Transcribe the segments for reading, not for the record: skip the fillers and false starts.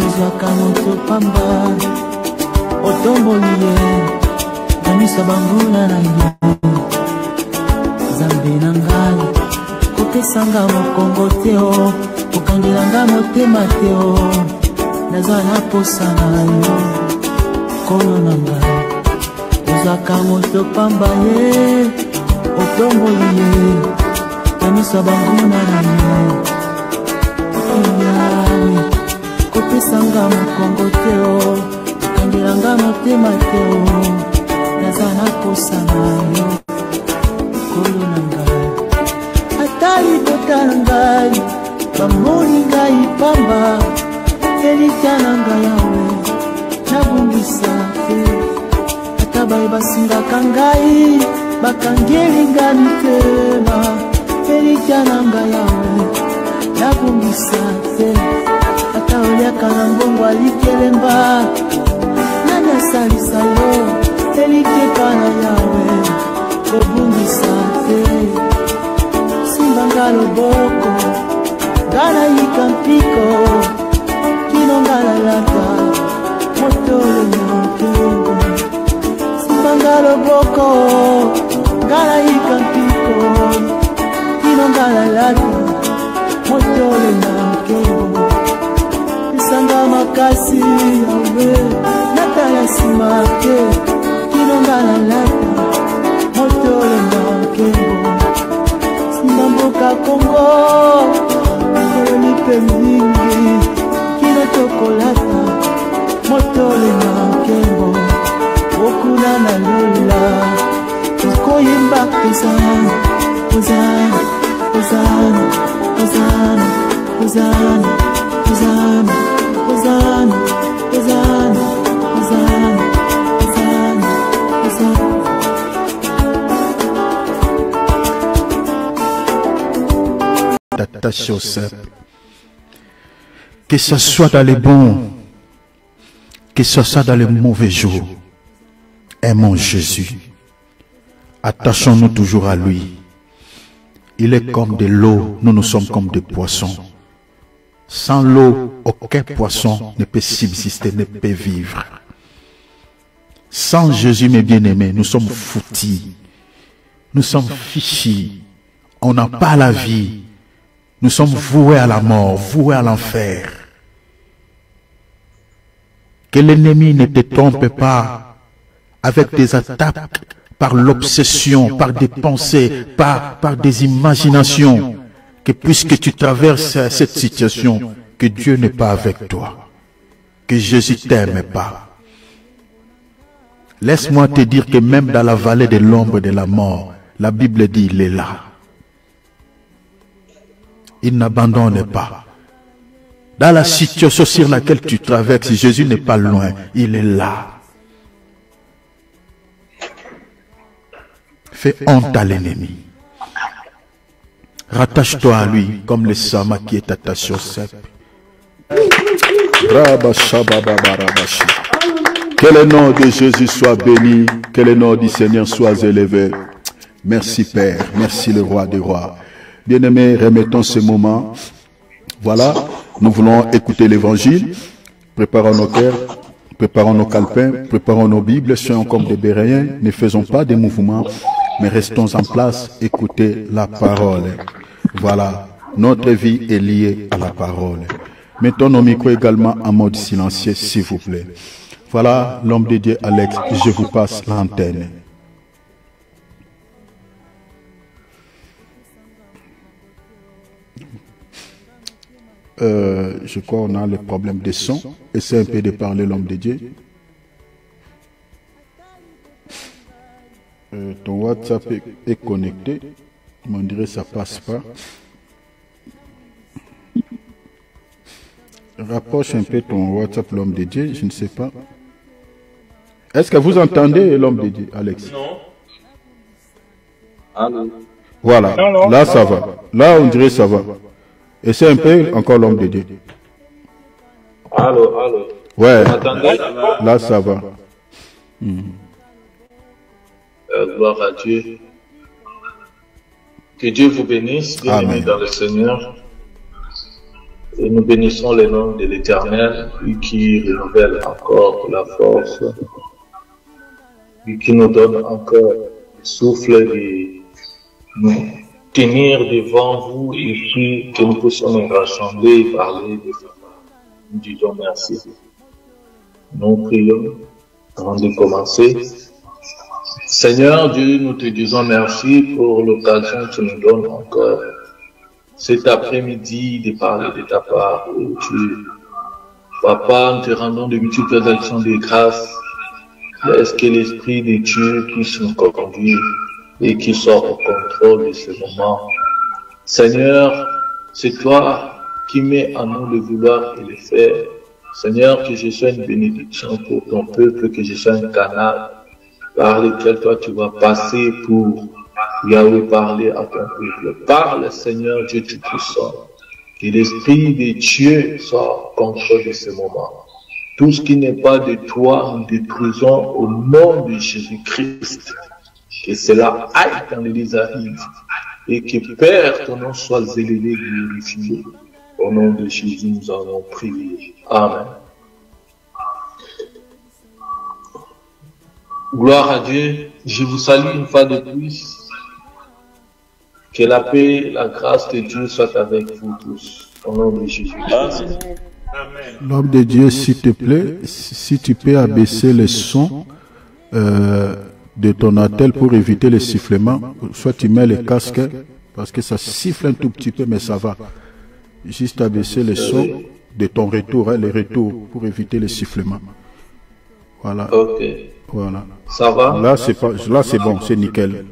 ozwaka moto pamba otomboli ye na miso banguna na ye Nzambe na ngai kopesanga mokongo te o okangelanga motema te o naza na posa na yo Nkolo na ngai ozwaka moto pamba ye otomboli ye na miso banguna na ye kopesanga mokongo te o okangelanga motema te o naza na posa na yo Nkolo na ngai ata libota na ngai bamoni ngai pamba elikya na ngai yawe nabungisa te ata bayebasingaka ngai bakangeli ngai mitema elikya na ngai yawe nabungisa te ata oliaka na mbongo alikelemba nani asalisa yo elikepa na yawe kobungisa te simbanga loboko ngana yika mpiko kino ngala lata motole na nkengo simbanga loboko ngana yika mpiko kino ngala lata motole na nkengo isanga makasi yawe natala sima te kino ngala lata motole na nkengo Mboka Kongo koloni pe mingi kino tokolata motole na nkengo okuna na lola tokoyemba kozana kozana kozana kozana kozana kozana kozana kozana kozana kozana kozana Attaché au cep. Que ce soit dans les bons, que ce soit dans les mauvais jours, aimons Jésus. Attachons-nous toujours à lui. Il est comme de l'eau, nous sommes comme des poissons. Sans l'eau, aucun poisson ne peut subsister, ne peut vivre. Sans Jésus, mes bien-aimés, nous sommes foutus. Nous sommes fichus. On n'a pas la vie. Nous sommes voués à la mort, voués à l'enfer. Que l'ennemi ne te trompe pas avec des attaques, par l'obsession, par des pensées, par des imaginations. Que puisque tu traverses cette situation, que Dieu n'est pas avec toi. Que Jésus t'aime pas. Laisse-moi te dire que même dans la vallée de l'ombre de la mort, la Bible dit il est là. Il n'abandonne pas. Dans la situation sur laquelle tu traverses, Jésus n'est pas loin, il est là. Fais honte à l'ennemi. Rattache-toi à lui comme le Sama qui est attaché au cep. Que le nom de Jésus soit béni, que le nom du Seigneur soit élevé. Merci Père, merci le roi des rois. Bien-aimés, remettons ce moment. Voilà, nous voulons écouter l'évangile. Préparons nos cœurs, préparons nos calepins, préparons nos Bibles, soyons comme des Béréens, ne faisons pas de mouvements, mais restons en place, écoutez la parole. Voilà, notre vie est liée à la parole. Mettons nos micros également en mode silencieux, s'il vous plaît. Voilà, l'homme de Dieu, Alex, je vous passe l'antenne. Je crois qu'on a le problème de son. Essaie un peu de parler l'homme de Dieu. Ton WhatsApp est connecté. On dirait que ça passe pas. Rapproche un peu ton WhatsApp l'homme de Dieu. Je ne sais pas. Est-ce que vous entendez l'homme de Dieu, Alex? Non. Allô. Voilà. Là, ça va. Là, on dirait que ça va. Et c'est un peu encore l'homme de Dieu. Allô, allô. Ouais. Vous m'entendez? Là, ça va. Gloire à Dieu. Que Dieu vous bénisse, bien-aimés dans le Seigneur. Et nous bénissons le nom de l'Éternel, lui qui renouvelle encore la force, lui qui nous donne encore le souffle de nous tenir devant vous et puis que nous puissions nous rassembler et parler de ça. Nous disons merci. Nous prions avant de commencer. Seigneur Dieu, nous te disons merci pour l'occasion que tu nous donnes encore cet après-midi de parler de ta part. Papa, nous te rendons de multiples actions de grâce. Laisse que l'Esprit de Dieu puisse nous conduire et qui soit au contrôle de ce moment. Seigneur, c'est toi qui mets en nous le vouloir et le faire. Seigneur, que je sois une bénédiction pour ton peuple, que je sois un canal par lequel toi tu vas passer pour Yahweh parler à ton peuple. Parle, Seigneur Dieu Tout-Puissant, que l'Esprit de Dieu soit au contrôle de ce moment. Tout ce qui n'est pas de toi, nous détruisons au nom de Jésus-Christ. Que cela aille dans les arrive et que Père, ton nom soit élevé et glorifié. Au nom de Jésus, nous allons prier. Amen. Gloire à Dieu. Je vous salue une fois de plus. Que la paix, la grâce de Dieu soit avec vous tous. Au nom de Jésus. Amen. L'homme de Dieu, s'il te plaît, si tu peux abaisser le son de ton attel pour éviter les sifflements, soit tu mets le casque parce que ça siffle un tout petit peu, mais ça va. Juste abaisser le son de ton retour, le retour pour éviter les sifflements. Voilà. Ok. Voilà. Ça va? Là, c'est bon, c'est nickel.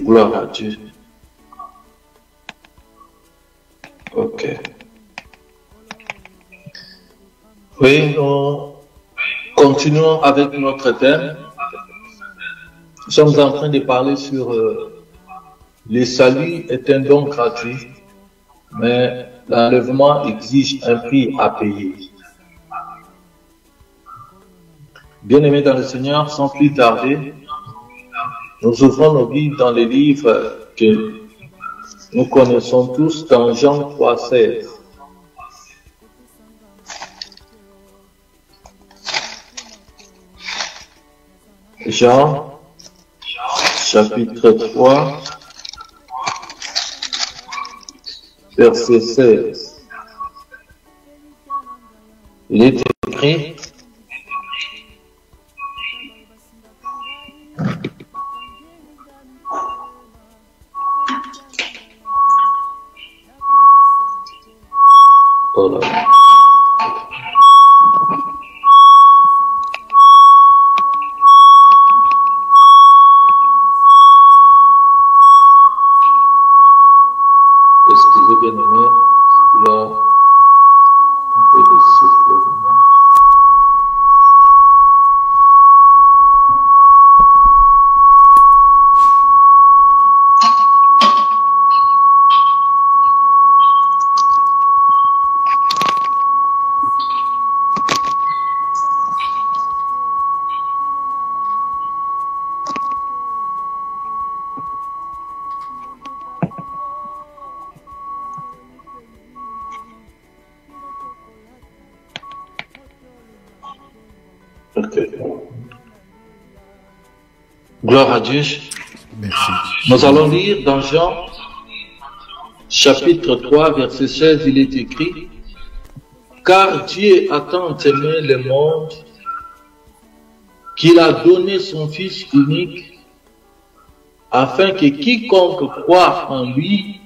Gloire à Dieu. Ok. Oui, nous continuons avec notre thème. Nous sommes en train de parler sur le salut est un don gratuit, mais l'enlèvement exige un prix à payer. Bien-aimés dans le Seigneur, sans plus tarder, nous ouvrons nos Bibles dans les livres que nous connaissons tous dans Jean 3,16. Jean, chapitre 3, verset 16. Il est écrit: oh là. Excusez bien aimé, il y a un peu de souffle. Okay. Gloire à Dieu. Merci. Nous allons lire dans Jean, chapitre 3, verset 16, il est écrit: car Dieu a tant aimé le monde qu'il a donné son Fils unique, afin que quiconque croit en lui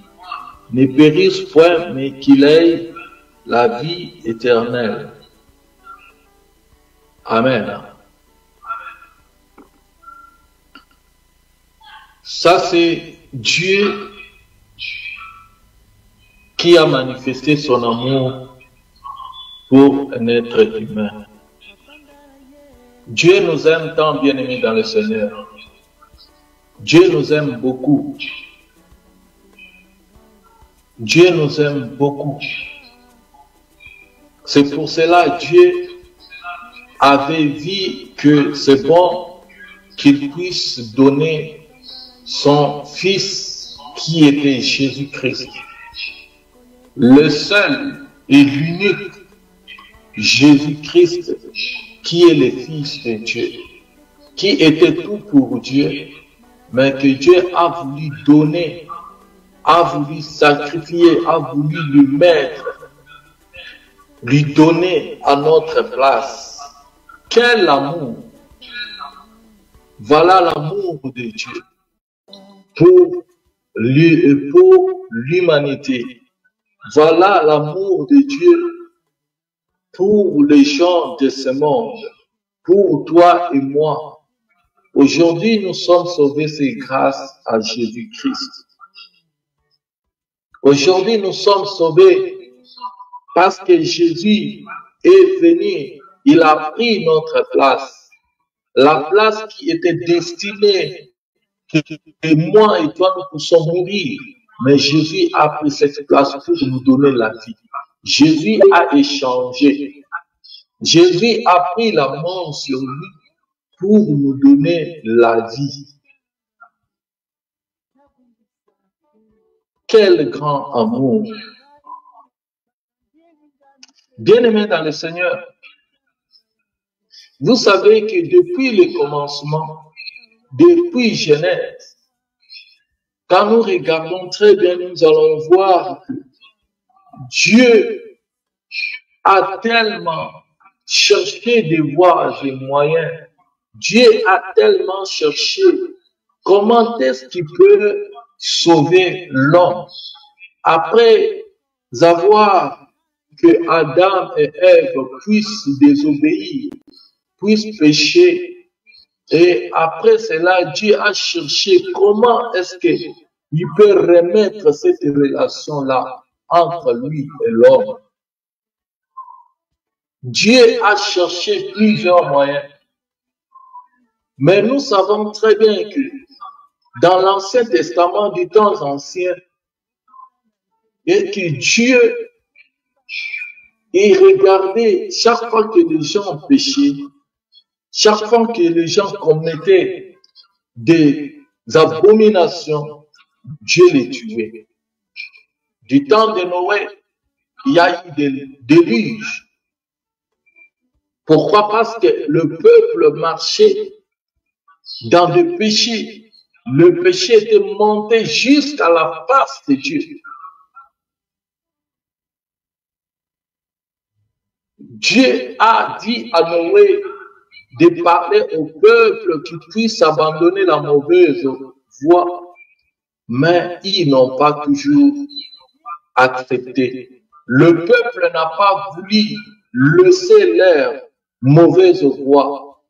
ne périsse point, mais qu'il ait la vie éternelle. Amen. Ça, c'est Dieu qui a manifesté son amour pour un être humain. Dieu nous aime tant, bien-aimés dans le Seigneur. Dieu nous aime beaucoup. Dieu nous aime beaucoup. C'est pour cela que Dieu avait vu que c'est bon qu'il puisse donner son Fils qui était Jésus-Christ. le seul et l'unique Jésus-Christ qui est le Fils de Dieu, qui était tout pour Dieu, mais que Dieu a voulu donner, a voulu sacrifier, a voulu lui mettre, lui donner à notre place. Quel amour! Voilà l'amour de Dieu pour l'humanité. Voilà l'amour de Dieu pour les gens de ce monde, pour toi et moi. Aujourd'hui, nous sommes sauvés, c'est grâce à Jésus-Christ. Aujourd'hui, nous sommes sauvés parce que Jésus est venu, il a pris notre place. La place qui était destinée que moi et toi nous puissions mourir. Mais Jésus a pris cette place pour nous donner la vie. Jésus a échangé. Jésus a pris la mort sur lui pour nous donner la vie. Quel grand amour! Bien-aimés dans le Seigneur, vous savez que depuis le commencement, depuis Genèse, quand nous regardons très bien, nous allons voir que Dieu a tellement cherché des voies et moyens. Dieu a tellement cherché comment est-ce qu'il peut sauver l'homme. Après avoir que Adam et Ève puissent désobéir, puissent pécher, et après cela, Dieu a cherché comment est-ce qu'il peut remettre cette relation-là entre lui et l'homme. Dieu a cherché plusieurs moyens. Mais nous savons très bien que dans l'Ancien Testament, du temps ancien, et que Dieu, il regardait chaque fois que les gens péchaient, chaque fois que les gens commettaient des abominations, Dieu les tuait. Du temps de Noé, il y a eu des déluges. Pourquoi? Parce que le peuple marchait dans le péché. Le péché était monté jusqu'à la face de Dieu. Dieu a dit à Noé de parler au peuple qui puisse abandonner la mauvaise voie, mais ils n'ont pas toujours accepté. Le peuple n'a pas voulu laisser leur mauvaise voie.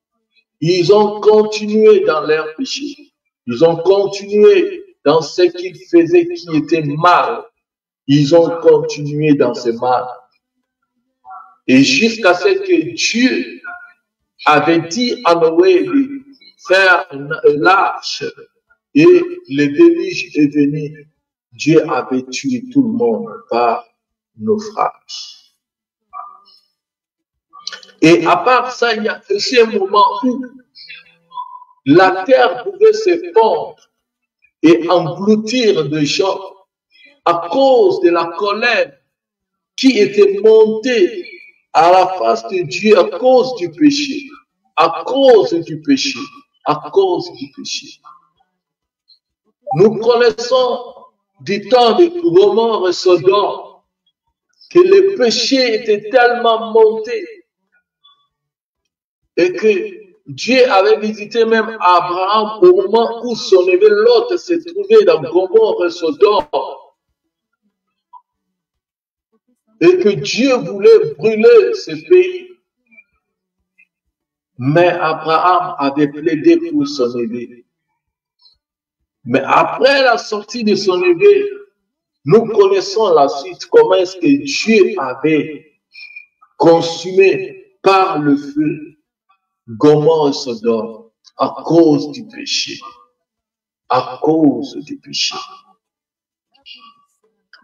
Ils ont continué dans leur péché. Ils ont continué dans ce qu'ils faisaient qui était mal. Ils ont continué dans ce mal. Et jusqu'à ce que Dieu avait dit à Noé de faire l'arche et le déluge est venu, Dieu avait tué tout le monde par naufrage. Et à part ça, il y a aussi un moment où la terre pouvait se fondre et engloutir des gens à cause de la colère qui était montée à la face de Dieu à cause du péché, à cause du péché, à cause du péché. Nous connaissons du temps de Gomorrhe et Sodome que le péché était tellement monté et que Dieu avait visité même Abraham au moment où son neveu Lot se trouvait dans Gomorrhe et Sodome. Et que Dieu voulait brûler ce pays. Mais Abraham avait plaidé pour son neveu. Mais après la sortie de son neveu, nous connaissons la suite, comment est-ce que Dieu avait consumé par le feu Gomorrhe et Sodome à cause du péché. À cause du péché.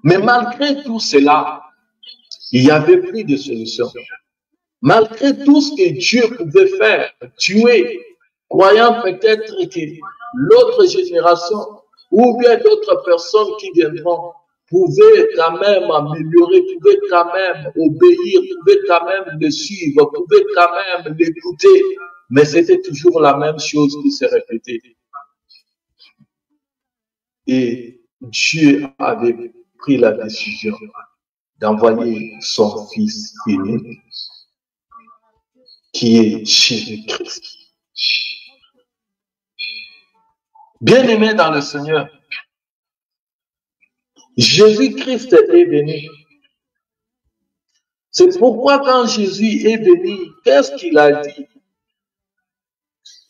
Mais malgré tout cela, il n'y avait plus de solution. Malgré tout ce que Dieu pouvait faire, tuer, croyant peut-être que l'autre génération ou bien d'autres personnes qui viendront pouvez quand même améliorer, pouvez quand même obéir, pouvez quand même le suivre, pouvez quand même l'écouter. Mais c'était toujours la même chose qui se répétait. Et Dieu avait pris la décision d'envoyer son Fils unique, qui est Jésus-Christ. Bien-aimé dans le Seigneur, Jésus-Christ est venu. C'est pourquoi quand Jésus est venu, qu'est-ce qu'il a dit?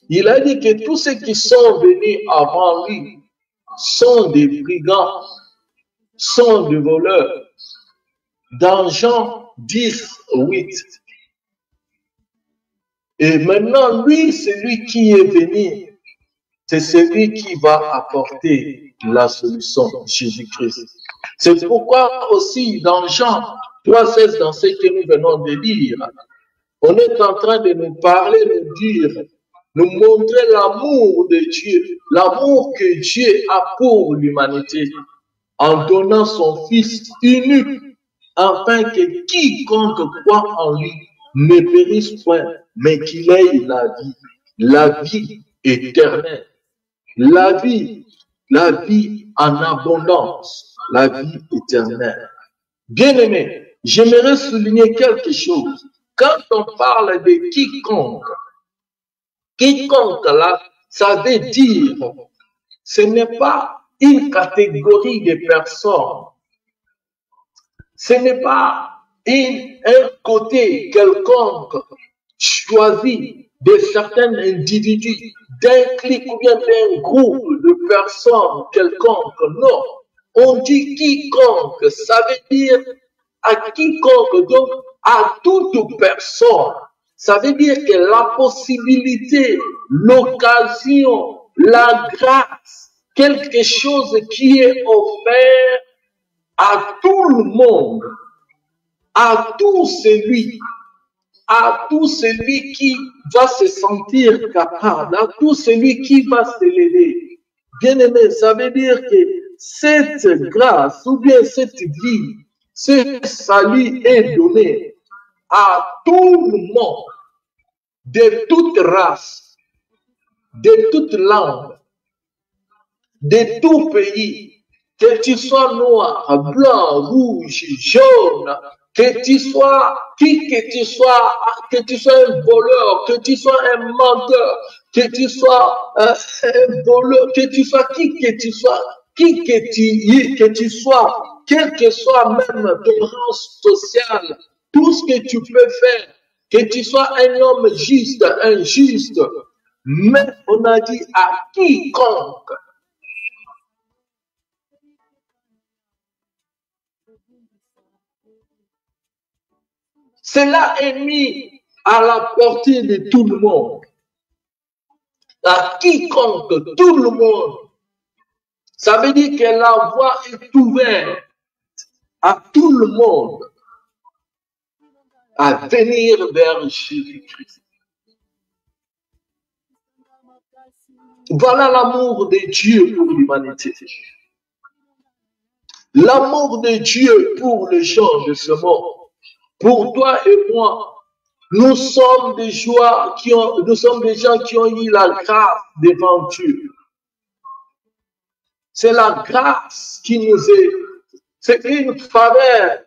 Il a dit que tous ceux qui sont venus avant lui sont des brigands, sont des voleurs. Dans Jean 10, 8. Et maintenant, lui, celui qui est venu, c'est celui qui va apporter la solution, Jésus-Christ. C'est pourquoi aussi dans Jean 3,16, dans ce que nous venons de lire, on est en train de nous parler, nous dire, nous montrer l'amour de Dieu, l'amour que Dieu a pour l'humanité, en donnant son Fils unique, afin que quiconque croit en lui ne périsse point, mais qu'il ait la vie éternelle, la vie en abondance, la vie éternelle. Bien-aimé, j'aimerais souligner quelque chose. Quand on parle de quiconque là, ça veut dire, ce n'est pas une catégorie de personnes. Ce n'est pas un côté quelconque choisi de certains individus, d'un clic ou bien d'un groupe de personnes quelconques. Non, on dit quiconque, ça veut dire à quiconque, donc à toute personne. Ça veut dire que la possibilité, l'occasion, la grâce, quelque chose qui est offert à tout le monde, à tout celui qui va se sentir capable, à tout celui qui va s'élever. Bien-aimé, ça veut dire que cette grâce ou bien cette vie, ce salut est donné à tout le monde, de toute race, de toute langue, de tout pays. Que tu sois noir, blanc, rouge, jaune, que tu sois qui que tu sois un voleur, que tu sois un menteur, que tu sois un voleur, que tu sois qui que tu sois, quel que soit même ton rang social, tout ce que tu peux faire, que tu sois un homme juste, injuste, mais on a dit à quiconque. Cela est mis à la portée de tout le monde. À quiconque, tout le monde. Ça veut dire que la voie est ouverte à tout le monde à venir vers Jésus-Christ. Voilà l'amour de Dieu pour l'humanité. L'amour de Dieu pour les gens de ce monde. Pour toi et moi, nous sommes des gens qui ont eu la grâce devant Dieu. C'est la grâce qui nous est, c'est une faveur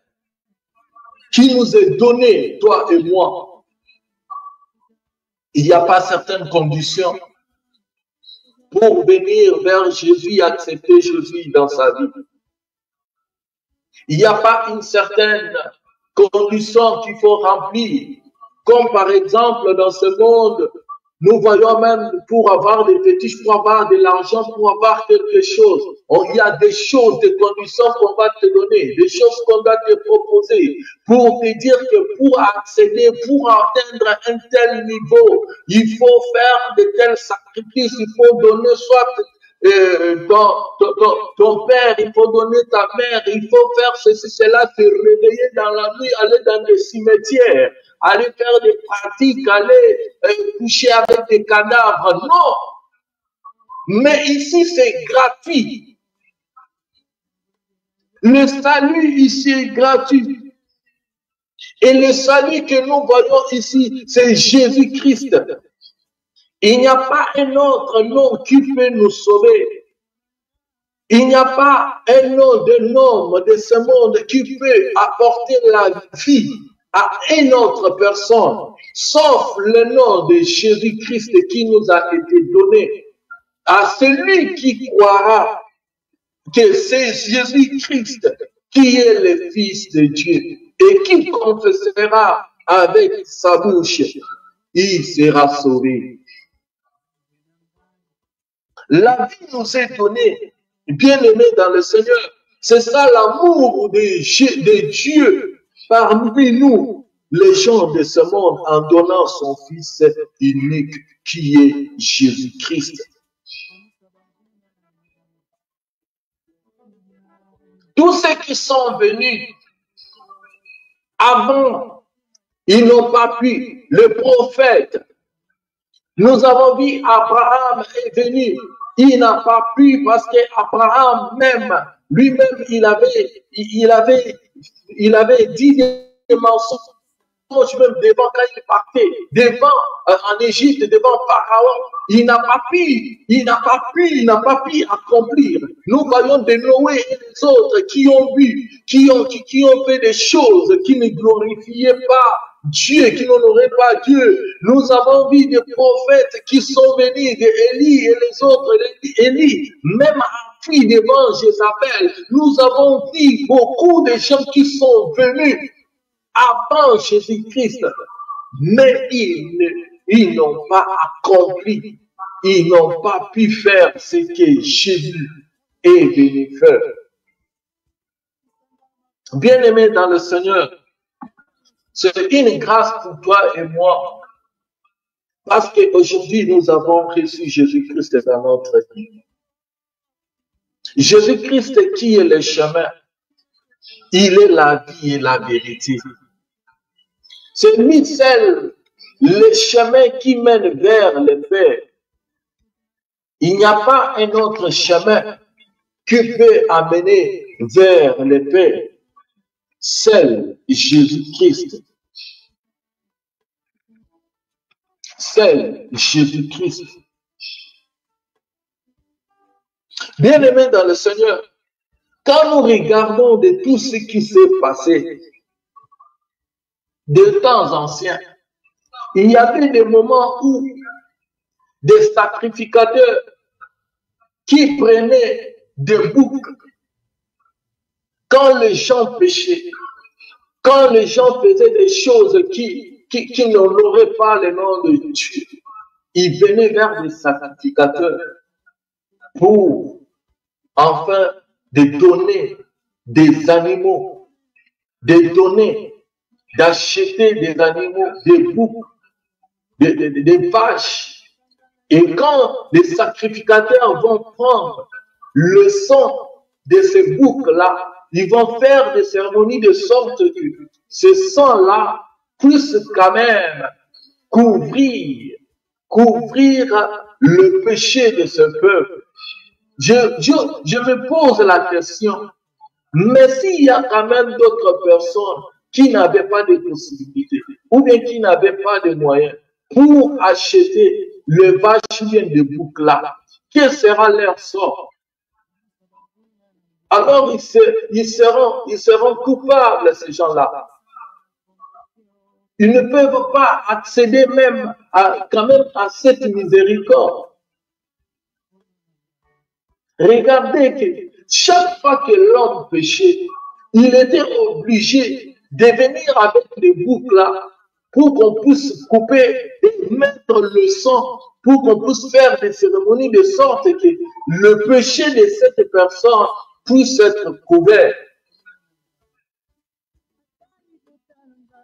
qui nous est donnée, toi et moi. Il n'y a pas certaines conditions pour venir vers Jésus, accepter Jésus dans sa vie. Il n'y a pas une certaine condition qu'il faut remplir. Comme par exemple, dans ce monde, nous voyons même pour avoir des fétiches, pour avoir de l'argent, pour avoir quelque chose. Il y a des choses, des conditions qu'on va te donner, des choses qu'on va te proposer pour te dire que pour accéder, pour atteindre un tel niveau, il faut faire de tels sacrifices, il faut donner soit ton père, il faut donner ta mère, il faut faire ceci, cela, se réveiller dans la nuit, aller dans les cimetières, aller faire des pratiques, aller coucher avec des cadavres. Non. Mais ici, c'est gratuit. Le salut ici est gratuit. Et le salut que nous voyons ici, c'est Jésus-Christ. Il n'y a pas un autre nom qui peut nous sauver. Il n'y a pas un nom d'un homme de ce monde qui peut apporter la vie à une autre personne, sauf le nom de Jésus-Christ qui nous a été donné. À celui qui croira que c'est Jésus-Christ qui est le Fils de Dieu et qui confessera avec sa bouche, il sera sauvé. La vie nous est donnée, bien-aimés dans le Seigneur. C'est ça l'amour de Dieu parmi nous, les gens de ce monde, en donnant son Fils unique qui est Jésus-Christ. Tous ceux qui sont venus avant, ils n'ont pas pu. Le prophète, nous avons vu Abraham est venu. Il n'a pas pu parce qu'Abraham même, lui-même, il avait dit des mensonges même devant quand il partait, devant en Égypte, devant Pharaon. Il n'a pas pu accomplir. Nous voyons de Noé et les autres qui ont vu, qui ont fait des choses qui ne glorifiaient pas Dieu, qui n'honoraient pas Dieu. Nous avons vu des prophètes qui sont venus, d'Élie et les autres, Élie, même appris devant Jézabel. Nous avons vu beaucoup de gens qui sont venus avant Jésus-Christ, mais ils n'ont pas accompli, ils n'ont pas pu faire ce que Jésus est venu faire. Bien-aimé dans le Seigneur, c'est une grâce pour toi et moi, parce qu'aujourd'hui nous avons reçu Jésus-Christ dans notre vie. Jésus-Christ qui est le chemin, il est la vie et la vérité. C'est lui seul, le chemin qui mène vers le Père. Il n'y a pas un autre chemin qui peut amener vers le Père. Seul Jésus-Christ. Seul Jésus-Christ. Bien-aimés dans le Seigneur, quand nous regardons de tout ce qui s'est passé, de temps anciens, il y avait des moments où des sacrificateurs qui prenaient des boucs quand les gens péchaient, quand les gens faisaient des choses qui n'honoraient pas le nom de Dieu, ils venaient vers les sacrificateurs pour enfin de donner des animaux, d'acheter des animaux, des boucs, des vaches. Et quand les sacrificateurs vont prendre le sang de ces boucs-là, ils vont faire des cérémonies de sorte que ce sang-là puisse quand même couvrir le péché de ce peuple. Je me pose la question, mais s'il y a quand même d'autres personnes qui n'avaient pas de possibilités, ou bien qui n'avaient pas de moyens pour acheter le vache bien de bouc là, quel sera leur sort? Alors ils seront coupables, ces gens-là. Ils ne peuvent pas accéder même quand même à cette miséricorde. Regardez que chaque fois que l'homme péchait, il était obligé de venir avec les boucs là pour qu'on puisse couper et mettre le sang, pour qu'on puisse faire des cérémonies de sorte que le péché de cette personne puisse être couvert.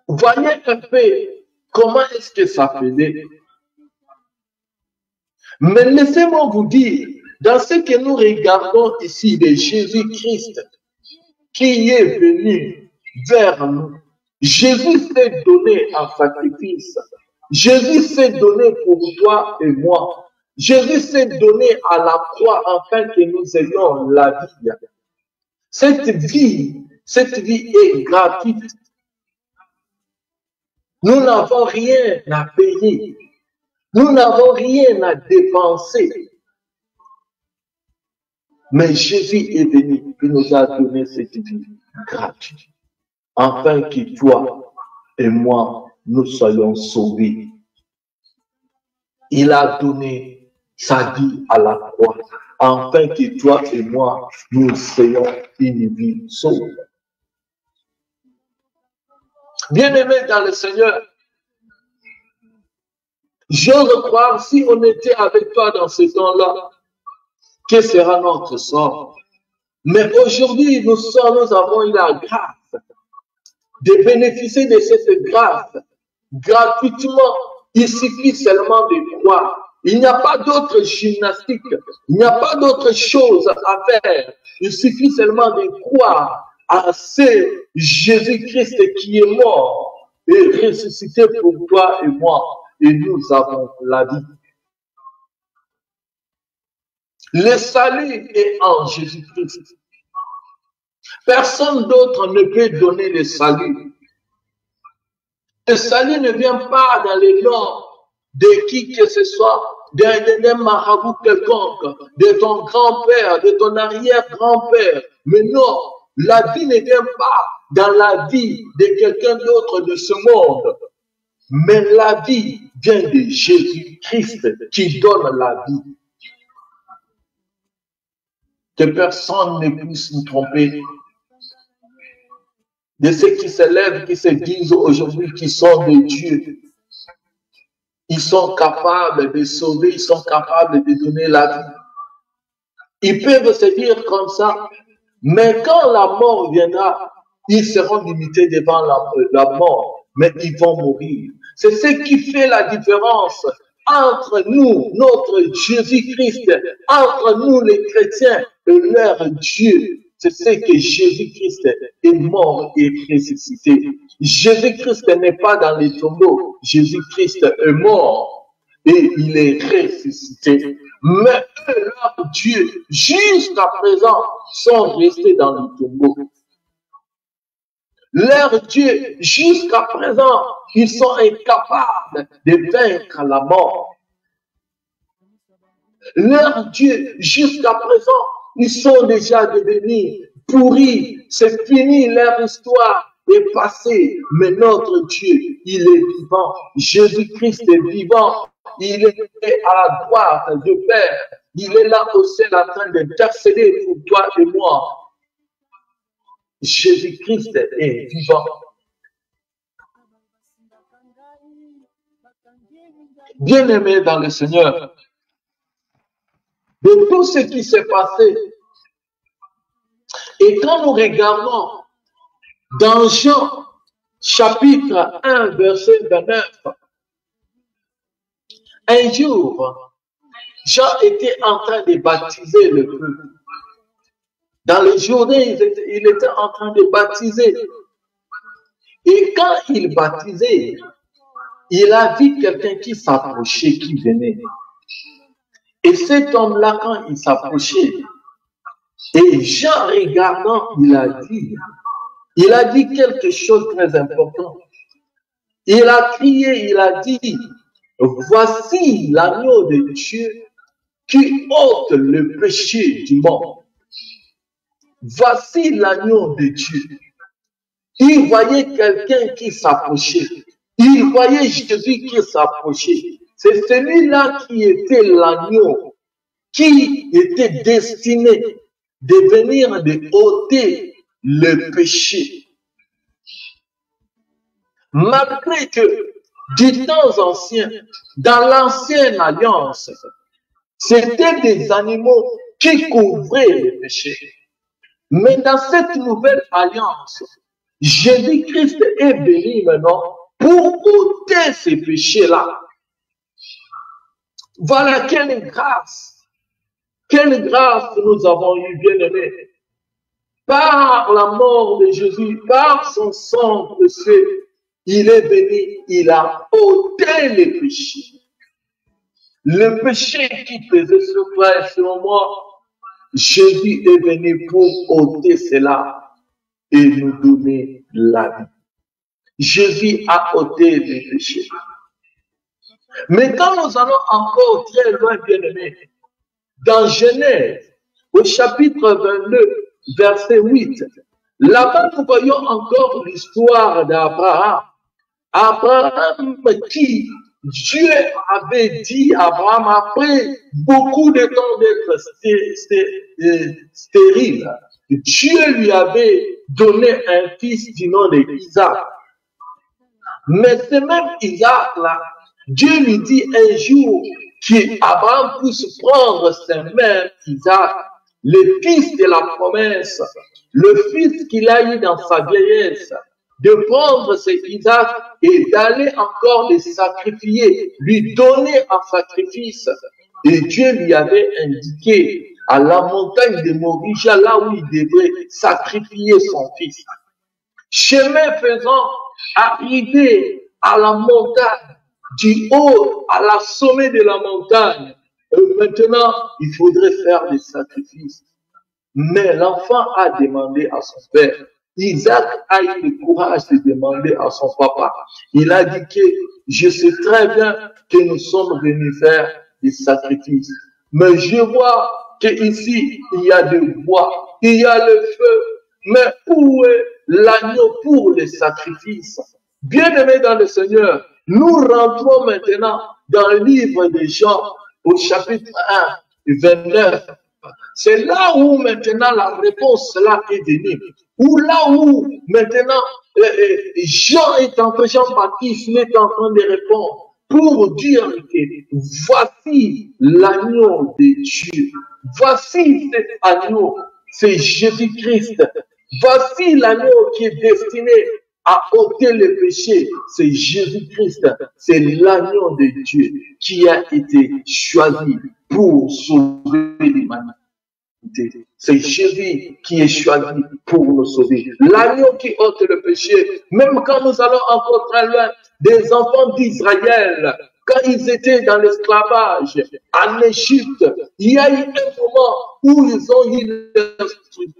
Voyez un peu comment est-ce que ça faisait. Mais laissez-moi vous dire, dans ce que nous regardons ici de Jésus-Christ, qui est venu vers nous, Jésus s'est donné en sacrifice. Jésus s'est donné pour toi et moi. Jésus s'est donné à la croix afin que nous ayons la vie. Cette vie est gratuite. Nous n'avons rien à payer. Nous n'avons rien à dépenser. Mais Jésus est venu, il nous a donné cette vie gratuite, afin que toi et moi, nous soyons sauvés. Il a donné sa vie à la croix, afin que toi et moi, nous soyons une vie sauvée. Bien-aimés dans le Seigneur, j'ose croire, si on était avec toi dans ce temps-là, que sera notre sort? Mais aujourd'hui, nous avons eu la grâce de bénéficier de cette grâce gratuitement. Il suffit seulement de croire. Il n'y a pas d'autre gymnastique, il n'y a pas d'autre chose à faire. Il suffit seulement de croire à ce Jésus-Christ qui est mort et ressuscité pour toi et moi. Et nous avons la vie. Le salut est en Jésus-Christ. Personne d'autre ne peut donner le salut. Le salut ne vient pas dans les noms de qui que ce soit, d'un marabout quelconque, de ton grand-père, de ton arrière-grand-père. Mais non, la vie ne vient pas dans la vie de quelqu'un d'autre de ce monde. Mais la vie vient de Jésus-Christ qui donne la vie. Que personne ne puisse nous tromper. De ceux qui se lèvent, qui se disent aujourd'hui qu'ils sont des dieux. Ils sont capables de sauver, ils sont capables de donner la vie. Ils peuvent se dire comme ça, mais quand la mort viendra, ils seront limités devant la mort, mais ils vont mourir. C'est ce qui fait la différence entre nous, notre Jésus-Christ, entre nous les chrétiens et leur Dieu. C'est ce que Jésus-Christ est mort et ressuscité. Jésus-Christ n'est pas dans les tombeaux. Jésus-Christ est mort et il est ressuscité. Mais eux, leur Dieu, jusqu'à présent, sont restés dans les tombeaux. Leur Dieu, jusqu'à présent, ils sont incapables de vaincre la mort. Leur Dieu, jusqu'à présent, ils sont déjà devenus pourris. C'est fini, leur histoire est passée. Mais notre Dieu, il est vivant. Jésus-Christ est vivant. Il est à la droite du Père. Il est là au ciel en train d'intercéder pour toi et moi. Jésus-Christ est vivant. Bien-aimés dans le Seigneur, de tout ce qui s'est passé, et quand nous regardons dans Jean, chapitre 1, verset 29, un jour, Jean était en train de baptiser le peuple. Dans les journées, il était en train de baptiser. Et quand il baptisait, il a vu quelqu'un qui s'approchait, qui venait. Et cet homme-là, quand il s'approchait, et Jean regardant, il a dit quelque chose de très important. Il a crié, il a dit, voici l'agneau de Dieu qui ôte le péché du monde. Voici l'agneau de Dieu. Il voyait quelqu'un qui s'approchait. Il voyait Jésus qui s'approchait. C'est celui-là qui était l'agneau, qui était destiné de venir de ôter le péché. Malgré que, du temps ancien, dans l'ancienne alliance, c'était des animaux qui couvraient le péché. Mais dans cette nouvelle alliance, Jésus-Christ est venu maintenant pour ôter ces péchés-là. Voilà quelle grâce nous avons eu, bien-aimés. Par la mort de Jésus, par son sang précieux, il est venu, il a ôté les péchés. Le péché qui pesait sur toi et sur moi, Jésus est venu pour ôter cela et nous donner la vie. Jésus a ôté les péchés. Mais quand nous allons encore très loin, bien-aimés, dans Genèse, au chapitre 22, verset 8, là-bas nous voyons encore l'histoire d'Abraham. Abraham qui, Dieu avait dit à Abraham, après beaucoup de temps d'être stérile, Dieu lui avait donné un fils du nom d'Isaac. Mais ce même Isaac-là, Dieu lui dit un jour qu'Abraham puisse prendre ce même Isaac, le fils de la promesse, le fils qu'il a eu dans sa vieillesse, de prendre cet Isaac et d'aller encore le sacrifier, lui donner en sacrifice. Et Dieu lui avait indiqué à la montagne de Moria, là où il devait sacrifier son fils. Chemin faisant, arrivé à la montagne, du haut à la sommet de la montagne, maintenant, il faudrait faire des sacrifices. Mais l'enfant a demandé à son père. Isaac a eu le courage de demander à son papa. Il a dit que je sais très bien que nous sommes venus faire des sacrifices. Mais je vois qu'ici, il y a du bois, il y a le feu. Mais où est l'agneau pour les sacrifices? Bien-aimés dans le Seigneur, nous rentrons maintenant dans le livre de Jean, au chapitre 1, 29. C'est là où maintenant la réponse là est venue. Ou là où maintenant Jean-Baptiste est en train de répondre pour dire que voici l'agneau de Dieu. Voici cet agneau, c'est Jésus-Christ. Voici l'agneau qui est destiné à ôter le péché, c'est Jésus-Christ, c'est l'agneau de Dieu qui a été choisi pour sauver l'humanité. C'est Jésus qui est choisi pour nous sauver. L'agneau qui ôte le péché, même quand nous allons encore très loin, des enfants d'Israël, quand ils étaient dans l'esclavage en Égypte, il y a eu un moment où ils ont eu l'instruction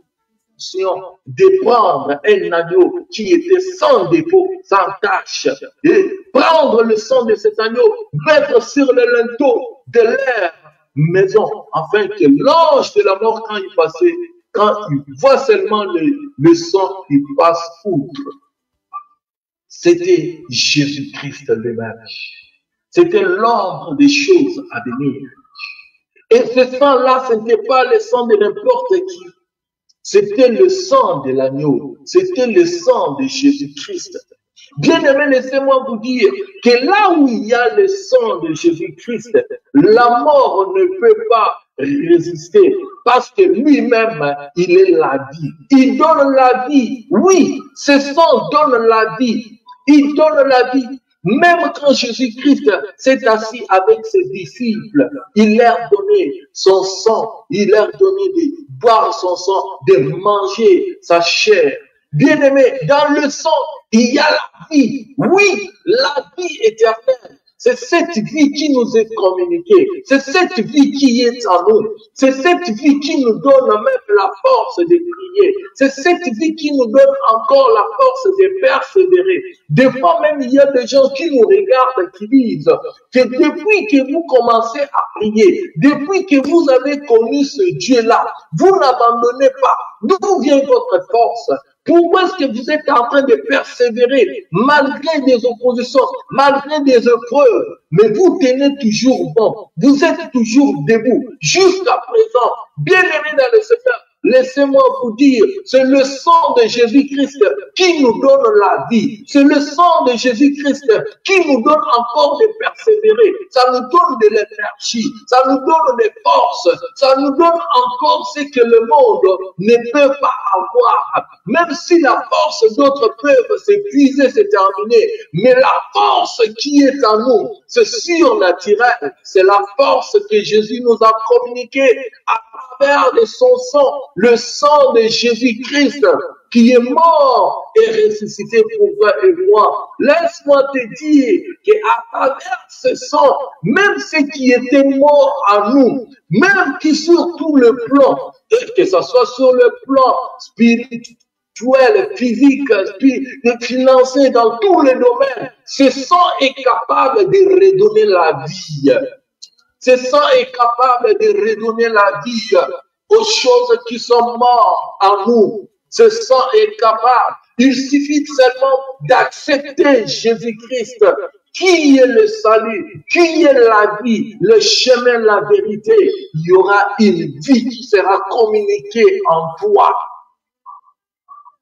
de prendre un agneau qui était sans défaut, sans tache, et prendre le sang de cet agneau, mettre sur le linteau de leur maison, afin que l'ange de la mort, quand il passait, quand il voit seulement le sang, il passe outre. C'était Jésus-Christ lui-même. C'était l'ordre des choses à venir. Et ce sang-là, ce n'était pas le sang de n'importe qui. C'était le sang de l'agneau. C'était le sang de Jésus-Christ. Bien-aimés, laissez-moi vous dire que là où il y a le sang de Jésus-Christ, la mort ne peut pas résister parce que lui-même, il est la vie. Il donne la vie. Oui, ce sang donne la vie. Il donne la vie. Même quand Jésus-Christ s'est assis avec ses disciples, il leur donnait son sang, il leur donnait de boire son sang, de manger sa chair. Bien-aimés, dans le sang, il y a la vie. Oui, la vie éternelle. C'est cette vie qui nous est communiquée. C'est cette vie qui est en nous. C'est cette vie qui nous donne même la force de prier. C'est cette vie qui nous donne encore la force de persévérer. Des fois même, il y a des gens qui nous regardent, qui disent que depuis que vous commencez à prier, depuis que vous avez connu ce Dieu-là, vous n'abandonnez pas. D'où vient votre force? Pourquoi est-ce que vous êtes en train de persévérer malgré des oppositions, malgré des épreuves, mais vous tenez toujours bon, vous êtes toujours debout, jusqu'à présent, bien-aimés dans le Seigneur? Laissez-moi vous dire, c'est le sang de Jésus-Christ qui nous donne la vie. C'est le sang de Jésus-Christ qui nous donne encore de persévérer. Ça nous donne de l'énergie, ça nous donne des forces, ça nous donne encore ce que le monde ne peut pas avoir. Même si la force d'autres peuvent s'épuiser, c'est terminé. Mais la force qui est en nous, c'est surnaturel. C'est la force que Jésus nous a communiquée à travers de son sang, le sang de Jésus-Christ, qui est mort et ressuscité pour toi et moi. Laisse-moi te dire qu'à travers ce sang, même ceux qui étaient morts à nous, même qui sur tout le plan, et que ce soit sur le plan spirituel, physique, financier, dans tous les domaines, ce sang est capable de redonner la vie. Ce sang est capable de redonner la vie aux choses qui sont mortes en nous. Ce sang est capable. Il suffit seulement d'accepter Jésus-Christ, qui est le salut, qui est la vie, le chemin, la vérité. Il y aura une vie qui sera communiquée en toi.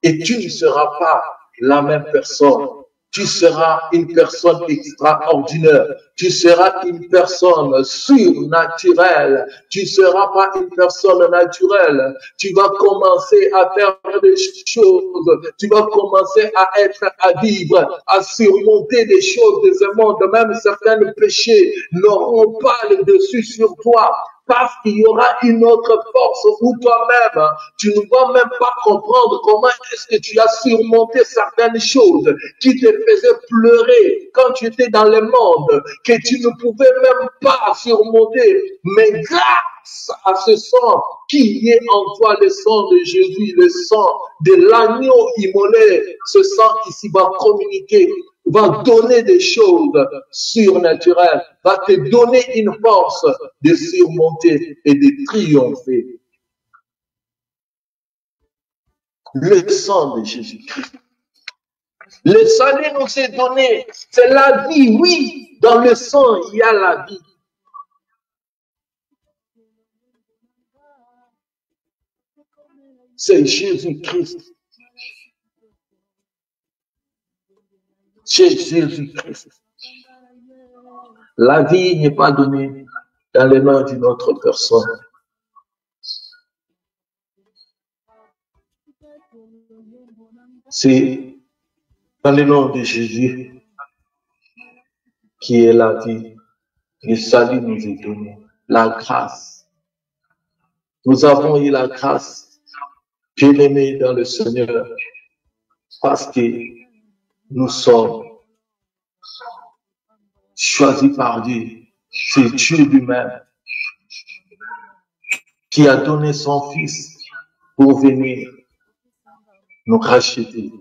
Et tu ne seras pas la même personne. Tu seras une personne extraordinaire. Tu seras une personne surnaturelle. Tu ne seras pas une personne naturelle. Tu vas commencer à faire des choses. Tu vas commencer à être, à vivre, à surmonter des choses de ce monde. Même certains péchés n'auront pas le dessus sur toi. Parce qu'il y aura une autre force où toi-même, tu ne vas même pas comprendre comment est-ce que tu as surmonté certaines choses qui te faisaient pleurer quand tu étais dans le monde, que tu ne pouvais même pas surmonter. Mais grâce à ce sang qui est en toi, le sang de Jésus, le sang de l'agneau immolé, ce sang ici va communiquer, va donner des choses surnaturelles, va te donner une force de surmonter et de triompher. Le sang de Jésus-Christ. Le salut nous est donné, c'est la vie, oui, dans le sang il y a la vie. C'est Jésus-Christ. C'est Jésus-Christ. La vie n'est pas donnée dans les mains d'une autre personne. C'est dans le nom de Jésus qui est la vie. Le salut nous est donné. La grâce. Nous avons eu la grâce, bien-aimés dans le Seigneur, parce que nous sommes choisis par Dieu. C'est Dieu lui-même qui a donné son Fils pour venir nous racheter.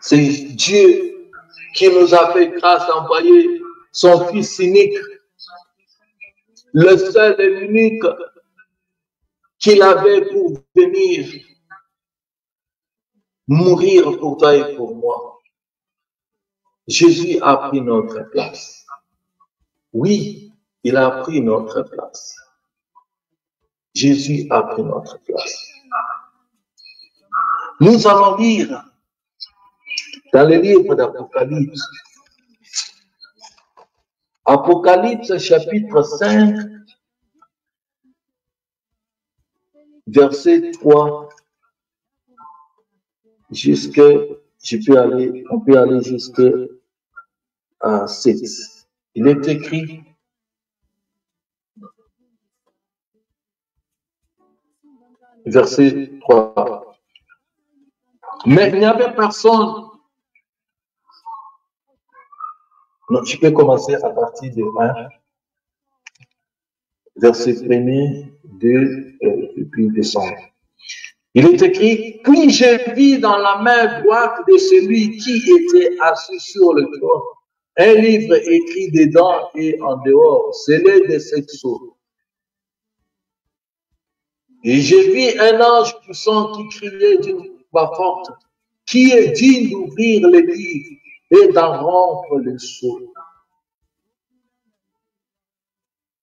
C'est Dieu qui nous a fait grâce d'envoyer son Fils unique, le seul et l'unique qu'il avait pour venir mourir pour toi et pour moi. Jésus a pris notre place. Oui, il a pris notre place. Jésus a pris notre place. Nous allons lire dans le livre d'Apocalypse. Apocalypse chapitre 5, verset 3, on peut aller jusqu'à 7. Il est écrit, verset 3. Mais il n'y avait personne. Non, tu peux commencer à partir de 1, verset 1er, 2, et puis descendre. Il est écrit, puis je vis dans la main droite de celui qui était assis sur le trône un livre écrit dedans et en dehors, scellé de 7 sceaux. Et j'ai vu un ange puissant qui criait d'une voix forte, qui est digne d'ouvrir les livres et d'en rompre les sceaux.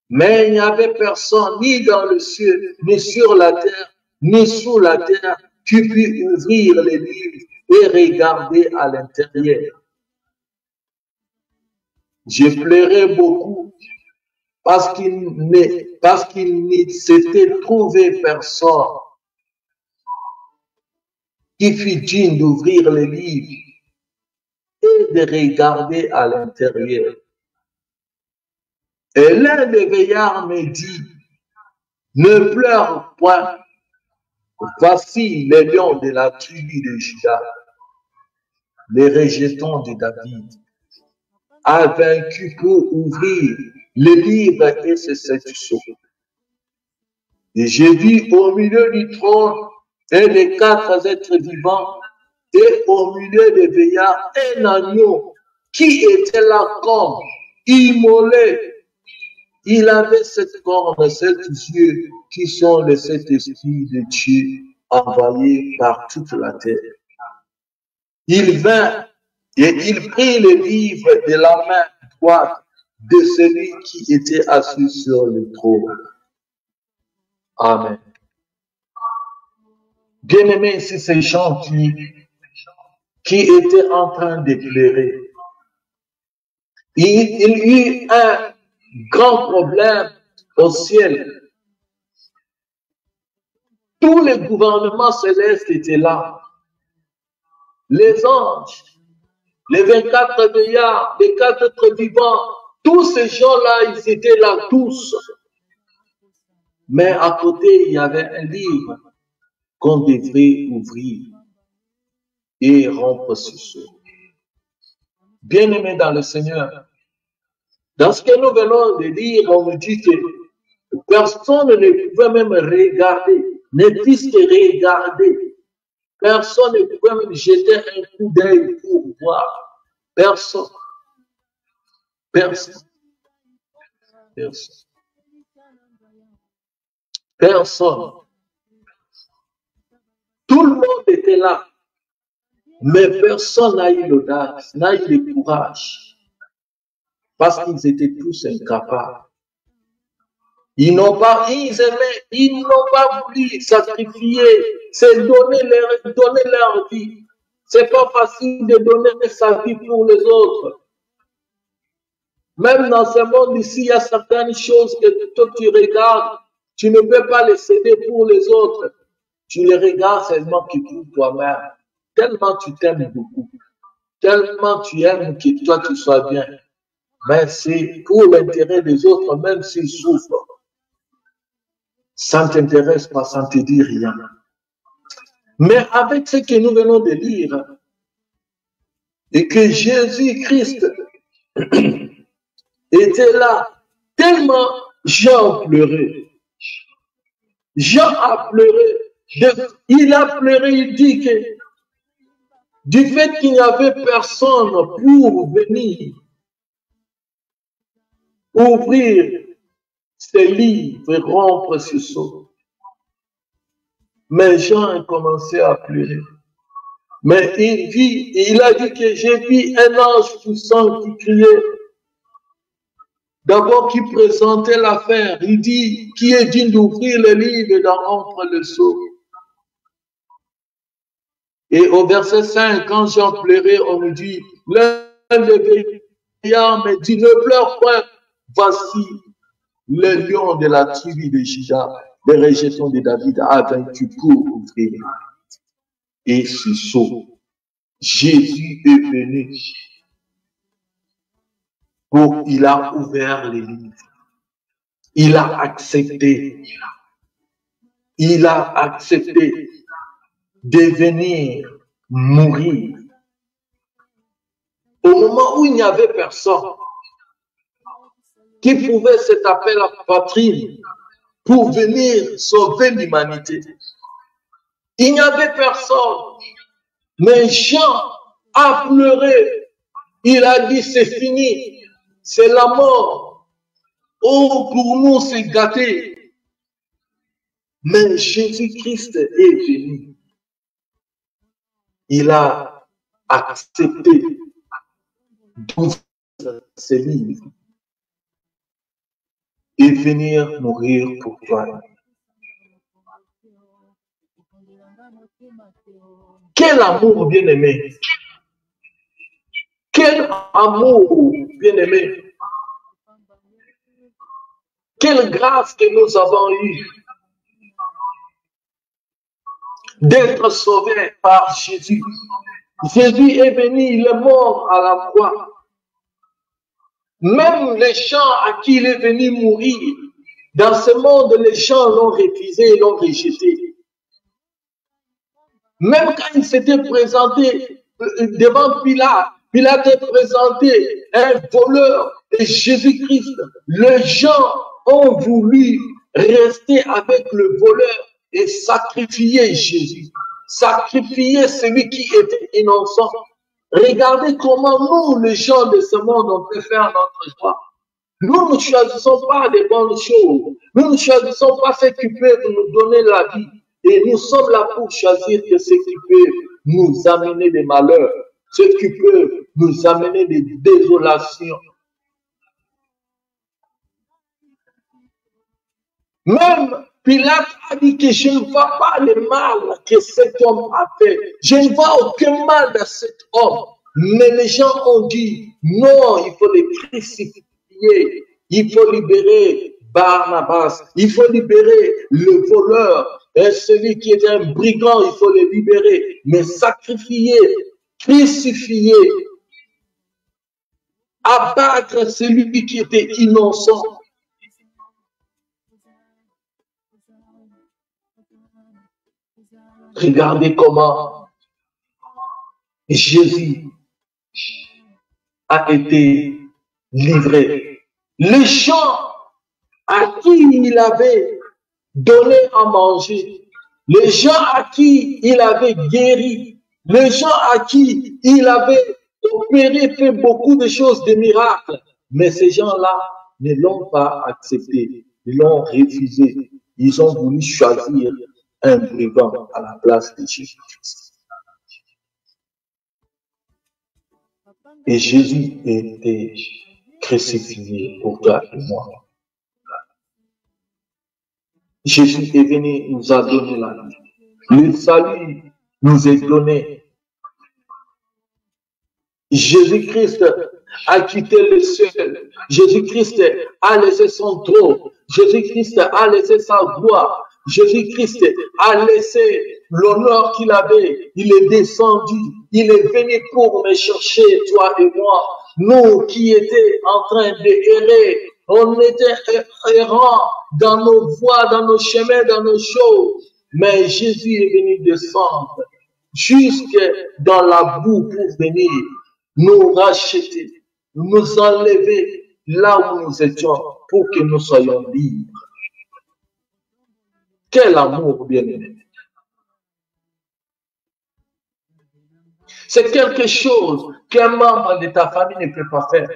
Mais il n'y avait personne, ni dans le ciel, ni sur la terre, ni sous la terre, qui put ouvrir les livres et regarder à l'intérieur. J'ai pleuré beaucoup parce qu'il ne s'était trouvé personne qui fut digne d'ouvrir les livres et de regarder à l'intérieur. Et l'un des veillards me dit, ne pleure point, voici les lions de la tribu de Juda, les rejetons de David, a vaincu pour ouvrir le livre et ses 7 sceaux. Et j'ai vu au milieu du trône et des 4 êtres vivants, et au milieu des veillards, un agneau qui était là comme immolé. Il avait 7 cornes, 7 yeux, qui sont les 7 esprits de Dieu envoyés par toute la terre. Il vint et il prit le livre de la main droite de celui qui était assis sur le trône. Amen. Bien-aimés, c'est ces gens qui étaient en train de pleurer. Il y eut un grand problème au ciel. Tous les gouvernements célestes étaient là. Les anges, les 24 veillards, les 4 êtres vivants, tous ces gens-là, ils étaient là tous. Mais à côté, il y avait un livre qu'on devrait ouvrir et rompre ce sceau. Bien-aimés dans le Seigneur, dans ce que nous venons de lire, on nous dit que personne ne pouvait même regarder, ne puisse que regarder. Personne ne pouvait même jeter un coup d'œil pour voir. Personne. Personne. Personne. Personne. Tout le monde était là. Mais personne n'a eu l'audace, n'a eu le courage. Parce qu'ils étaient tous incapables. Ils n'ont pas voulu sacrifier, c'est donner leur vie. C'est pas facile de donner sa vie pour les autres. Même dans ce monde ici, il y a certaines choses que toi tu regardes, tu ne peux pas les céder pour les autres. Tu les regardes seulement que pour toi-même. Tellement tu t'aimes beaucoup. Tellement tu aimes que toi tu sois bien. Mais c'est pour l'intérêt des autres, même s'ils souffrent. Ça ne t'intéresse pas, ça ne te dit rien. Mais avec ce que nous venons de lire, et que Jésus-Christ était là, tellement Jean pleurait. Jean a pleuré. Il a pleuré, il dit que du fait qu'il n'y avait personne pour venir ouvrir ses livres et rompre ce sceau. Mais Jean a commencé à pleurer. Mais il a dit que j'ai vu un ange puissant qui criait. D'abord, qui présentait l'affaire. Il dit, qui est digne d'ouvrir le livre et d'en rompre le sceau. Et au verset 5, quand Jean pleurait, on nous dit, l'un des veillards me dit, ne pleure point, voici le lion de la tribu de Juda, les rejetons de David, a vaincu pour ouvrir. Et ce sceau, Jésus est venu pour, il a ouvert les livres. Il a accepté. Il a accepté de venir mourir. Au moment où il n'y avait personne qui pouvait se taper la poitrine pour venir sauver l'humanité. Il n'y avait personne. Mais Jean a pleuré. Il a dit, c'est fini. C'est la mort. Oh, pour nous, c'est gâté. Mais Jésus-Christ est venu. Il a accepté d'ouvrir ses livres et venir mourir pour toi. Quel amour bien-aimé! Quel amour bien-aimé! Quelle grâce que nous avons eue d'être sauvés par Jésus. Jésus est venu, il est mort à la croix. Même les gens à qui il est venu mourir, dans ce monde, les gens l'ont refusé, l'ont rejeté. Même quand il s'était présenté devant Pilate, Pilate a présenté un voleur de Jésus-Christ. Les gens ont voulu rester avec le voleur et sacrifier Jésus. Sacrifier celui qui était innocent. Regardez comment nous, les gens de ce monde, on peut faire notre choix. Nous ne choisissons pas des bonnes choses. Nous ne choisissons pas ce qui peut nous donner la vie. Et nous sommes là pour choisir que ce qui peut nous amener des malheurs, ce qui peut nous amener des désolations. Même Pilate a dit que je ne vois pas le mal que cet homme a fait. Je ne vois aucun mal dans cet homme. Mais les gens ont dit, non, il faut le crucifier. Il faut libérer Barnabas. Il faut libérer le voleur. Et celui qui était un brigand, il faut le libérer. Mais sacrifier, crucifier, abattre celui qui était innocent. Regardez comment Jésus a été livré. Les gens à qui il avait donné à manger, les gens à qui il avait guéri, les gens à qui il avait opéré, fait beaucoup de choses, de miracles, mais ces gens-là ne l'ont pas accepté, ils l'ont refusé. Ils ont voulu choisir un brigand à la place de Jésus-Christ. Et Jésus était crucifié pour toi et moi. Jésus est venu, nous a donné la vie. Le salut nous est donné. Jésus-Christ a quitté le ciel. Jésus-Christ a laissé son trône. Jésus-Christ a laissé sa gloire. Jésus-Christ a laissé l'honneur qu'il avait. Il est descendu. Il est venu pour me chercher, toi et moi. Nous qui étions en train d'errer, on était errants dans nos voies, dans nos chemins, dans nos choses. Mais Jésus est venu descendre jusque dans la boue pour venir nous racheter, nous enlever là où nous étions pour que nous soyons libres. Quel amour, bien-aimé! C'est quelque chose qu'un membre de ta famille ne peut pas faire.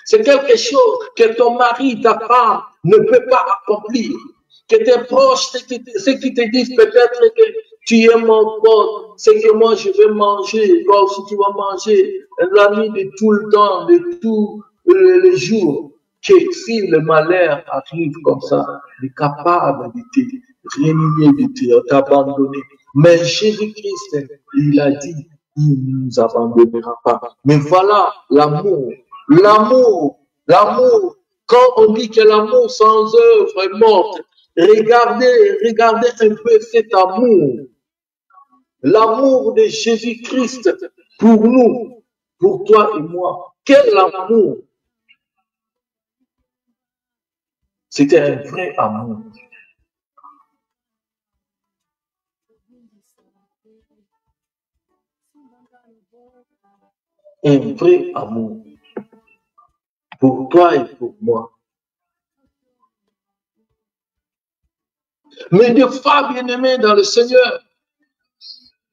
C'est quelque chose que ton mari, ta femme ne peut pas accomplir. Que tes proches, ceux qui te disent peut-être que tu es mon pote, c'est que moi je vais manger, toi aussi tu vas manger, l'ami de tout le temps, de tous les jours. Que si le malheur arrive comme ça, il est capable de te renier, de t'abandonner. Mais Jésus-Christ, il a dit, il ne nous abandonnera pas. Mais voilà l'amour. L'amour, l'amour. Quand on dit que l'amour sans œuvre est mort, regardez un peu cet amour. L'amour de Jésus-Christ pour nous, pour toi et moi. Quel amour! C'était un vrai amour. Un vrai amour. Pour toi et pour moi. Mais des fois, bien-aimés dans le Seigneur,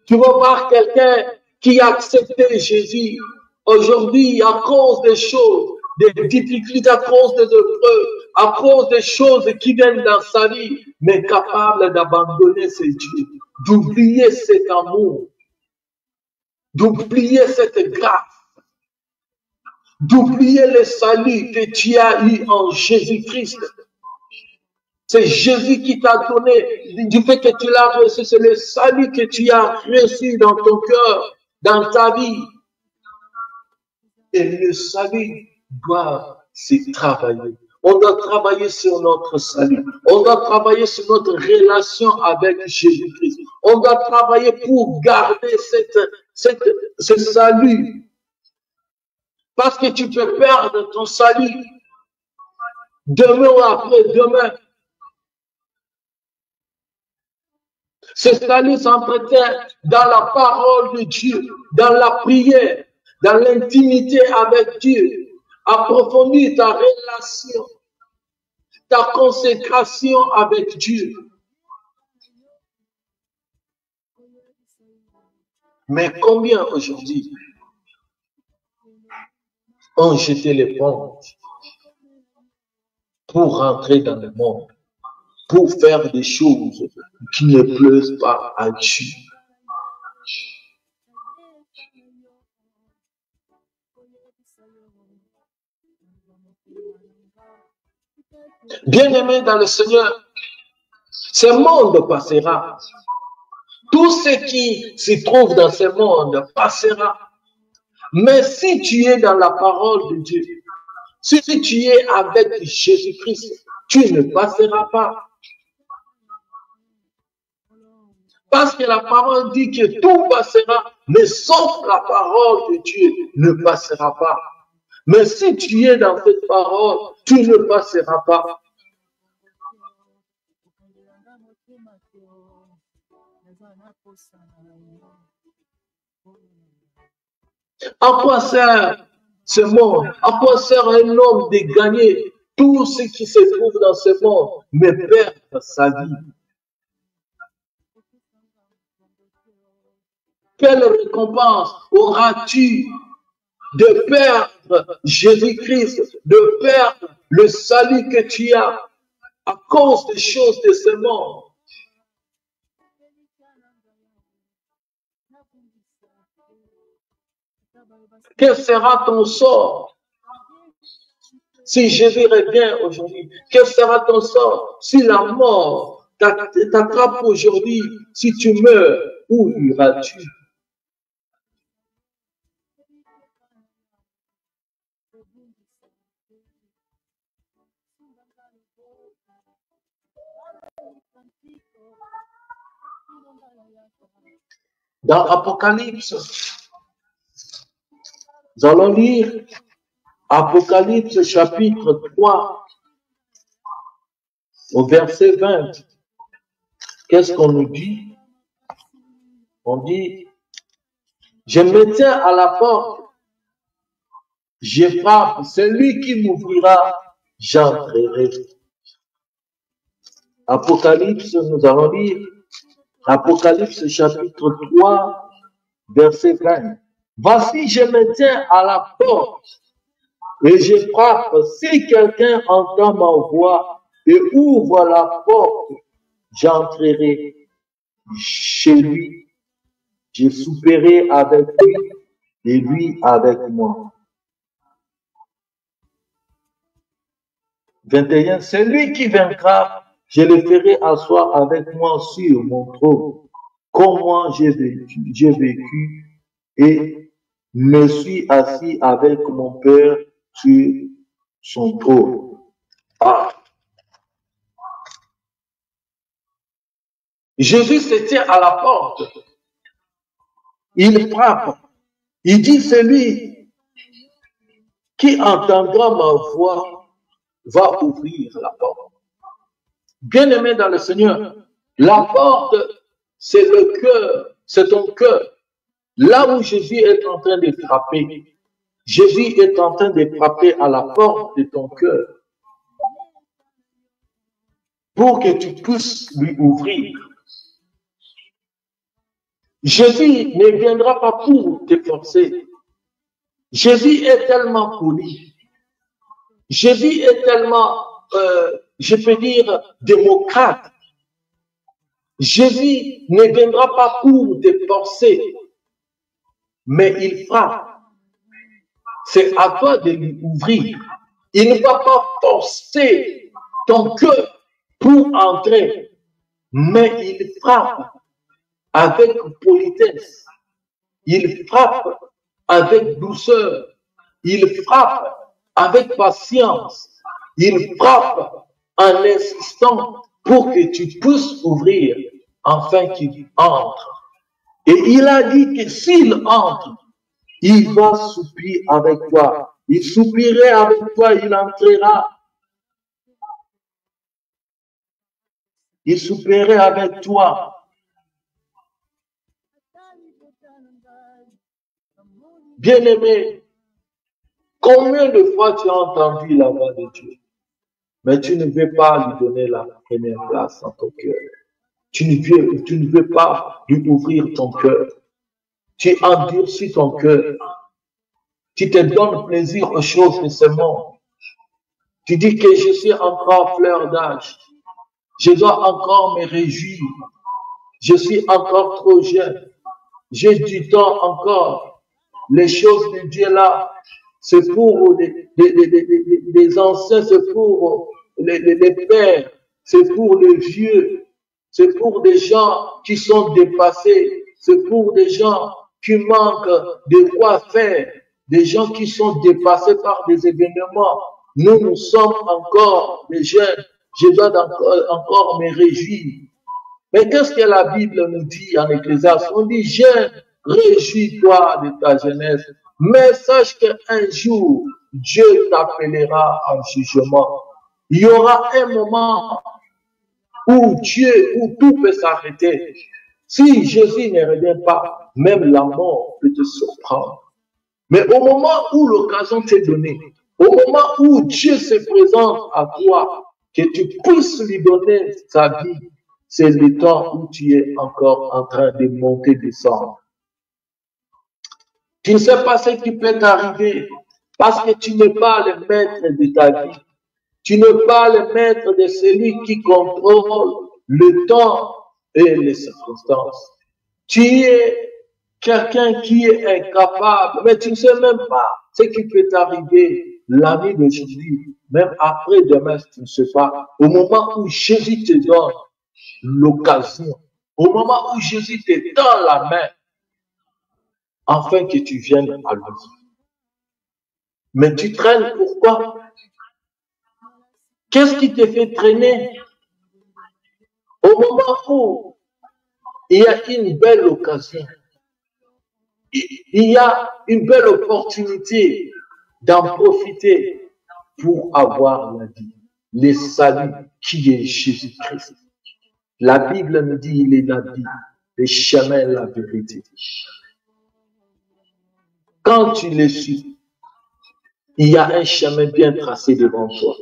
tu vas voir quelqu'un qui a accepté Jésus aujourd'hui à cause des choses, des difficultés, à cause des épreuves, à cause des choses qui viennent dans sa vie, mais capable d'abandonner ses dieux, d'oublier cet amour, d'oublier cette grâce, d'oublier le salut que tu as eu en Jésus-Christ. C'est Jésus qui t'a donné, du fait que tu l'as reçu, c'est le salut que tu as reçu dans ton cœur, dans ta vie. Et le salut doit se travailler. On doit travailler sur notre salut. On doit travailler sur notre relation avec Jésus-Christ. On doit travailler pour garder ce salut. Parce que tu peux perdre ton salut demain ou après-demain. Ce salut s'entretient dans la parole de Dieu, dans la prière, dans l'intimité avec Dieu. Approfondis ta relation, ta consécration avec Dieu. Mais combien aujourd'hui ont jeté l'éponge pour rentrer dans le monde, pour faire des choses qui ne plaisent pas à Dieu? Bien-aimé dans le Seigneur, ce monde passera. Tout ce qui se trouve dans ce monde passera. Mais si tu es dans la parole de Dieu, si tu es avec Jésus-Christ, tu ne passeras pas. Parce que la parole dit que tout passera, mais sauf la parole de Dieu ne passera pas. Mais si tu es dans cette parole, tu ne passeras pas. À quoi sert ce monde? À quoi sert un homme de gagner tout ce qui se trouve dans ce monde, mais perdre sa vie? Quelle récompense auras-tu de perdre Jésus-Christ, de perdre le salut que tu as à cause des choses de ce monde? Quel sera ton sort si Jésus revient aujourd'hui? Quel sera ton sort si la mort t'attrape aujourd'hui? Si tu meurs, où iras-tu? Dans Apocalypse, nous allons lire Apocalypse chapitre 3 au verset 20. Qu'est-ce qu'on nous dit? On dit, je me tiens à la porte, je frappe, celui qui m'ouvrira, j'entrerai. Apocalypse, nous allons lire Apocalypse chapitre 3, verset 20. Voici, je me tiens à la porte et je frappe. Si quelqu'un entend ma voix et ouvre la porte, j'entrerai chez lui. Je souperai avec lui et lui avec moi. 21. Celui qui vaincra, je le ferai asseoir avec moi sur mon trône, comme moi j'ai vécu et me suis assis avec mon Père sur son trône. Ah. Jésus se tient à la porte. Il frappe. Il dit, celui qui entendra ma voix va ouvrir la porte. Bien-aimé dans le Seigneur, la porte, c'est le cœur, c'est ton cœur. Là où Jésus est en train de frapper, Jésus est en train de frapper à la porte de ton cœur pour que tu puisses lui ouvrir. Jésus ne viendra pas pour te forcer. Jésus est tellement poli. Jésus est tellement, je peux dire, démocrate. Jésus ne viendra pas pour te forcer, mais il frappe. C'est à toi de lui ouvrir. Il ne va pas forcer ton cœur pour entrer, mais il frappe avec politesse. Il frappe avec douceur. Il frappe avec patience. Il frappe en insistant pour que tu puisses ouvrir afin qu'il entre. Et il a dit que s'il entre, Il va soupirer avec toi. Il soupirait avec toi, il entrera. Il soupirait avec toi. Bien-aimé, combien de fois tu as entendu la voix de Dieu, mais tu ne veux pas lui donner la première place dans ton cœur. Tu ne veux pas lui ouvrir ton cœur. Tu endurcis ton cœur. Tu te donnes plaisir aux choses de ce monde. Tu dis que je suis encore fleur d'âge. Je dois encore me réjouir. Je suis encore trop jeune. J'ai du temps encore. Les choses de Dieu là, c'est pour les anciens, c'est pour les pères, c'est pour les vieux, c'est pour des gens qui sont dépassés, c'est pour des gens qui manquent de quoi faire, des gens qui sont dépassés par des événements. Nous sommes encore des jeunes. Je dois encore me réjouir. Mais qu'est-ce que la Bible nous dit en Ecclésiaste? On dit, jeune, réjouis-toi de ta jeunesse, mais sache qu'un jour, Dieu t'appellera en jugement. Il y aura un moment où tout peut s'arrêter. Si Jésus ne revient pas, même la mort peut te surprendre. Mais au moment où l'occasion t'est donnée, au moment où Dieu se présente à toi, que tu puisses lui donner sa vie, c'est le temps où tu es encore en train de monter, descendre. Tu ne sais pas ce qui peut t'arriver parce que tu n'es pas le maître de ta vie. Tu n'es pas le maître de celui qui contrôle le temps et les circonstances. Tu es quelqu'un qui est incapable, mais tu ne sais même pas ce qui peut t'arriver la nuit d'aujourd'hui, même après demain, tu ne sais pas. Au moment où Jésus te donne l'occasion, au moment où Jésus te tend la main, afin que tu viennes à lui. Mais tu traînes pourquoi? Qu'est-ce qui te fait traîner? Au moment où il y a une belle occasion, il y a une belle opportunité d'en profiter pour avoir la vie, le salut qui est Jésus-Christ. La Bible nous dit il est la vie, le chemin, la vérité. Quand tu le suis, il y a un chemin bien tracé devant toi.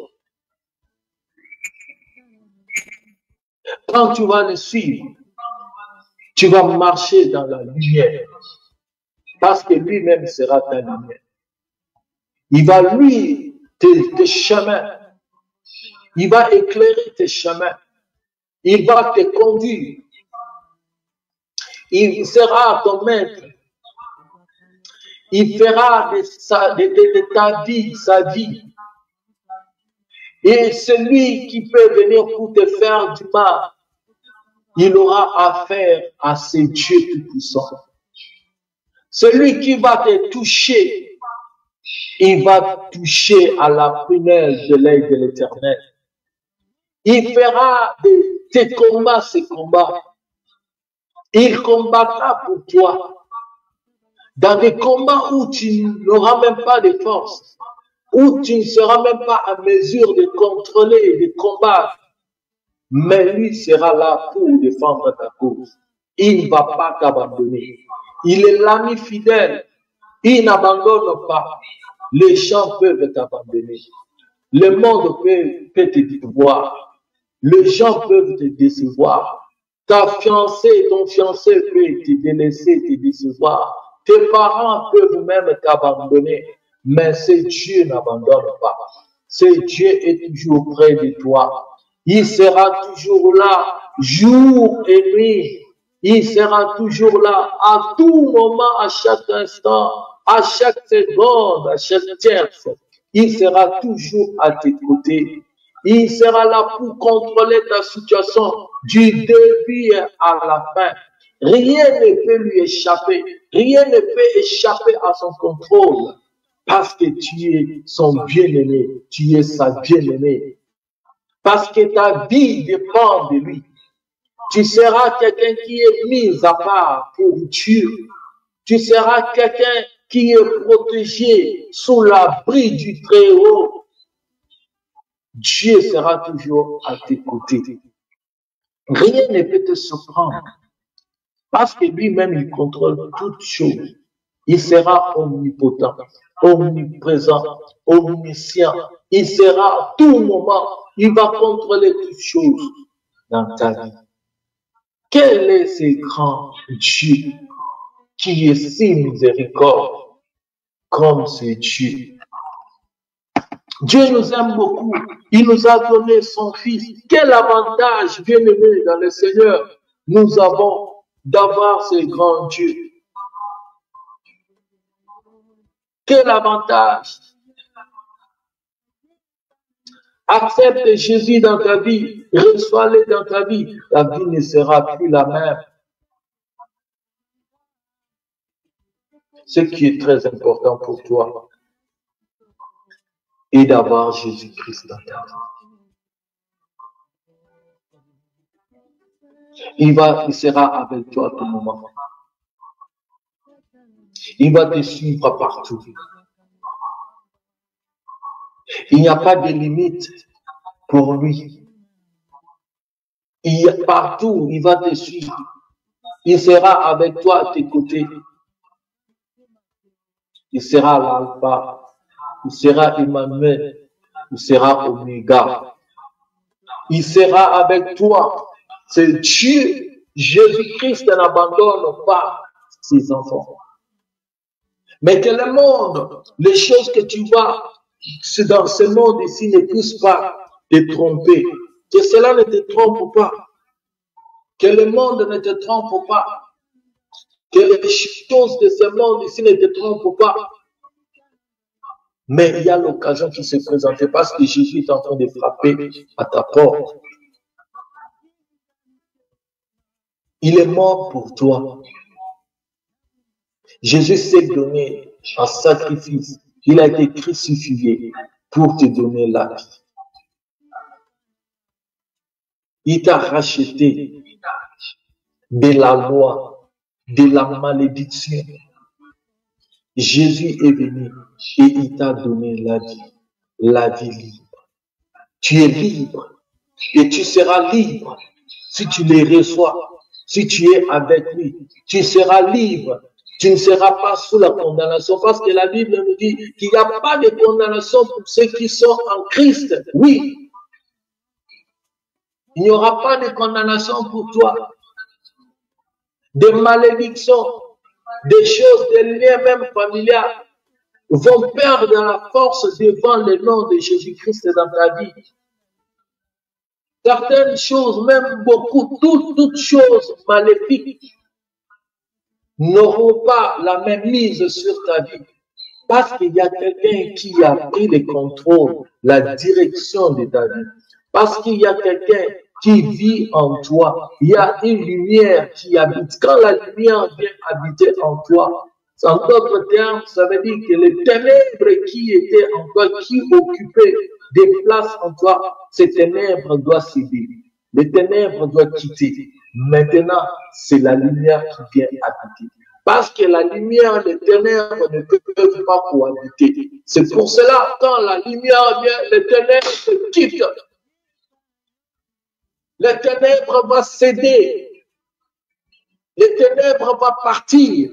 Quand tu vas le suivre, tu vas marcher dans la lumière, parce que lui-même sera ta lumière. Il va lui tes chemins, il va éclairer tes chemins, il va te conduire, il sera ton maître, il fera de ta vie sa vie. Et celui qui peut venir pour te faire du mal, il aura affaire à ce Dieu tout-puissant. Celui qui va te toucher, il va toucher à la prunelle de l'œil de l'Éternel. Il fera de tes combats ses combats. Il combattra pour toi. Dans des combats où tu n'auras même pas de force, où tu ne seras même pas à mesure de contrôler et de combattre, mais lui sera là pour défendre ta cause. Il ne va pas t'abandonner. Il est l'ami fidèle. Il n'abandonne pas. Les gens peuvent t'abandonner. Le monde peut te décevoir. Les gens peuvent te décevoir. Ta fiancée, ton fiancé peut te délaisser, te décevoir. Tes parents peuvent même t'abandonner. Mais ce Dieu n'abandonne pas. Ce Dieu est toujours près de toi. Il sera toujours là, jour et nuit. Il sera toujours là, à tout moment, à chaque instant, à chaque seconde, à chaque tierce. Il sera toujours à tes côtés. Il sera là pour contrôler ta situation du début à la fin. Rien ne peut lui échapper. Rien ne peut échapper à son contrôle. Parce que tu es son bien-aimé. Tu es sa bien-aimée. Parce que ta vie dépend de lui. Tu seras quelqu'un qui est mis à part pour Dieu. Tu seras quelqu'un qui est protégé sous l'abri du Très-Haut, Dieu sera toujours à tes côtés. Rien ne peut te surprendre parce que lui-même, il contrôle toutes choses. Il sera omnipotent, omniprésent, omniscient. Il sera à tout moment. Il va contrôler toutes choses dans ta vie. Quel est ce grand Dieu qui est si miséricorde comme ce Dieu? Dieu nous aime beaucoup. Il nous a donné son Fils. Quel avantage, bien-aimé dans le Seigneur, nous avons d'avoir ce grand Dieu. Quel avantage. Accepte Jésus dans ta vie, reçois-le dans ta vie. La vie ne sera plus la même. Ce qui est très important pour toi est d'avoir Jésus-Christ dans ta vie. Il sera avec toi à tout moment. Il va te suivre partout. Il n'y a pas de limite pour lui. Partout, il va te suivre. Il sera avec toi à tes côtés. Il sera l'alpha. Il sera Emmanuel. Il sera Oméga. Il sera avec toi. C'est Dieu. Jésus-Christ n'abandonne pas ses enfants. Mais que le monde, les choses que tu vois, dans ce monde ici ne puissent pas te tromper. Que cela ne te trompe pas. Que le monde ne te trompe pas. Que les choses de ce monde ici ne te trompent pas. Mais il y a l'occasion qui se présente parce que Jésus est en train de frapper à ta porte. Il est mort pour toi. Jésus s'est donné un sacrifice. Il a été crucifié pour te donner la vie. Il t'a racheté de la loi, de la malédiction. Jésus est venu et il t'a donné la vie libre. Tu es libre et tu seras libre si tu les reçois, si tu es avec lui. Tu seras libre. Tu ne seras pas sous la condamnation parce que la Bible nous dit qu'il n'y a pas de condamnation pour ceux qui sont en Christ. Oui. Il n'y aura pas de condamnation pour toi. Des malédictions, des choses, des liens même familiaux vont perdre la force devant le nom de Jésus-Christ dans ta vie. Certaines choses, même beaucoup, toutes choses maléfiques n'auront pas la même mise sur ta vie. Parce qu'il y a quelqu'un qui a pris le contrôle, la direction de ta vie. Parce qu'il y a quelqu'un qui vit en toi. Il y a une lumière qui habite. Quand la lumière vient habiter en toi, en d'autres termes, ça veut dire que les ténèbres qui étaient en toi, qui occupaient des places en toi, ces ténèbres doivent céder. Les ténèbres doivent quitter. Maintenant, c'est la lumière qui vient habiter. Parce que la lumière et les ténèbres ne peuvent pas cohabiter. C'est pour cela, quand la lumière vient, les ténèbres quittent. Les ténèbres vont céder. Les ténèbres vont partir.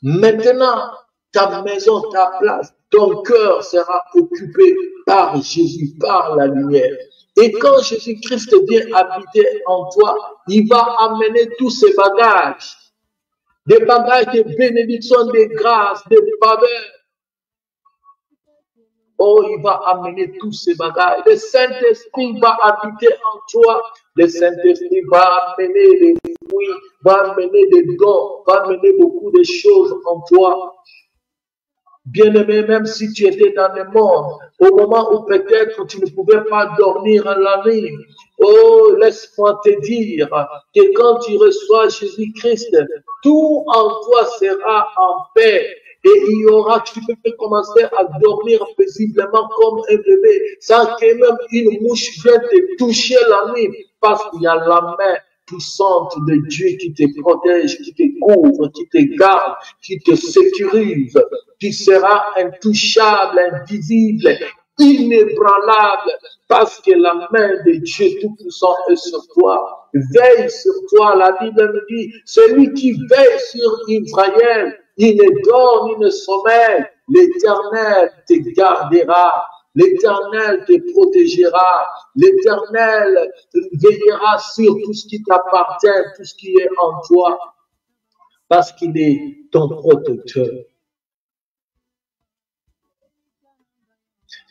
Maintenant, ta maison, ta place, ton cœur sera occupé par Jésus, par la lumière. Et quand Jésus-Christ vient habiter en toi, il va amener tous ses bagages. Des bagages de bénédiction, de grâce, de faveur. Oh, il va amener tous ces bagages. Le Saint-Esprit va habiter en toi. Le Saint-Esprit va amener des fruits, va amener des dons, va amener beaucoup de choses en toi. Bien-aimé, même si tu étais dans le monde, au moment où peut-être tu ne pouvais pas dormir la nuit, oh, laisse-moi te dire que quand tu reçois Jésus-Christ, tout en toi sera en paix. Et il y aura, tu peux commencer à dormir paisiblement comme un bébé, sans que même une mouche vienne te toucher la nuit, parce qu'il y a la main puissante de Dieu qui te protège, qui te couvre, qui te garde, qui te sécurise. Tu seras intouchable, invisible, inébranlable, parce que la main de Dieu Tout-Puissant est sur toi. Veille sur toi, la Bible nous dit, celui qui veille sur Israël, il ne dort ni ne sommeille, l'Éternel te gardera. L'Éternel te protégera, l'Éternel veillera sur tout ce qui t'appartient, tout ce qui est en toi, parce qu'il est ton protecteur.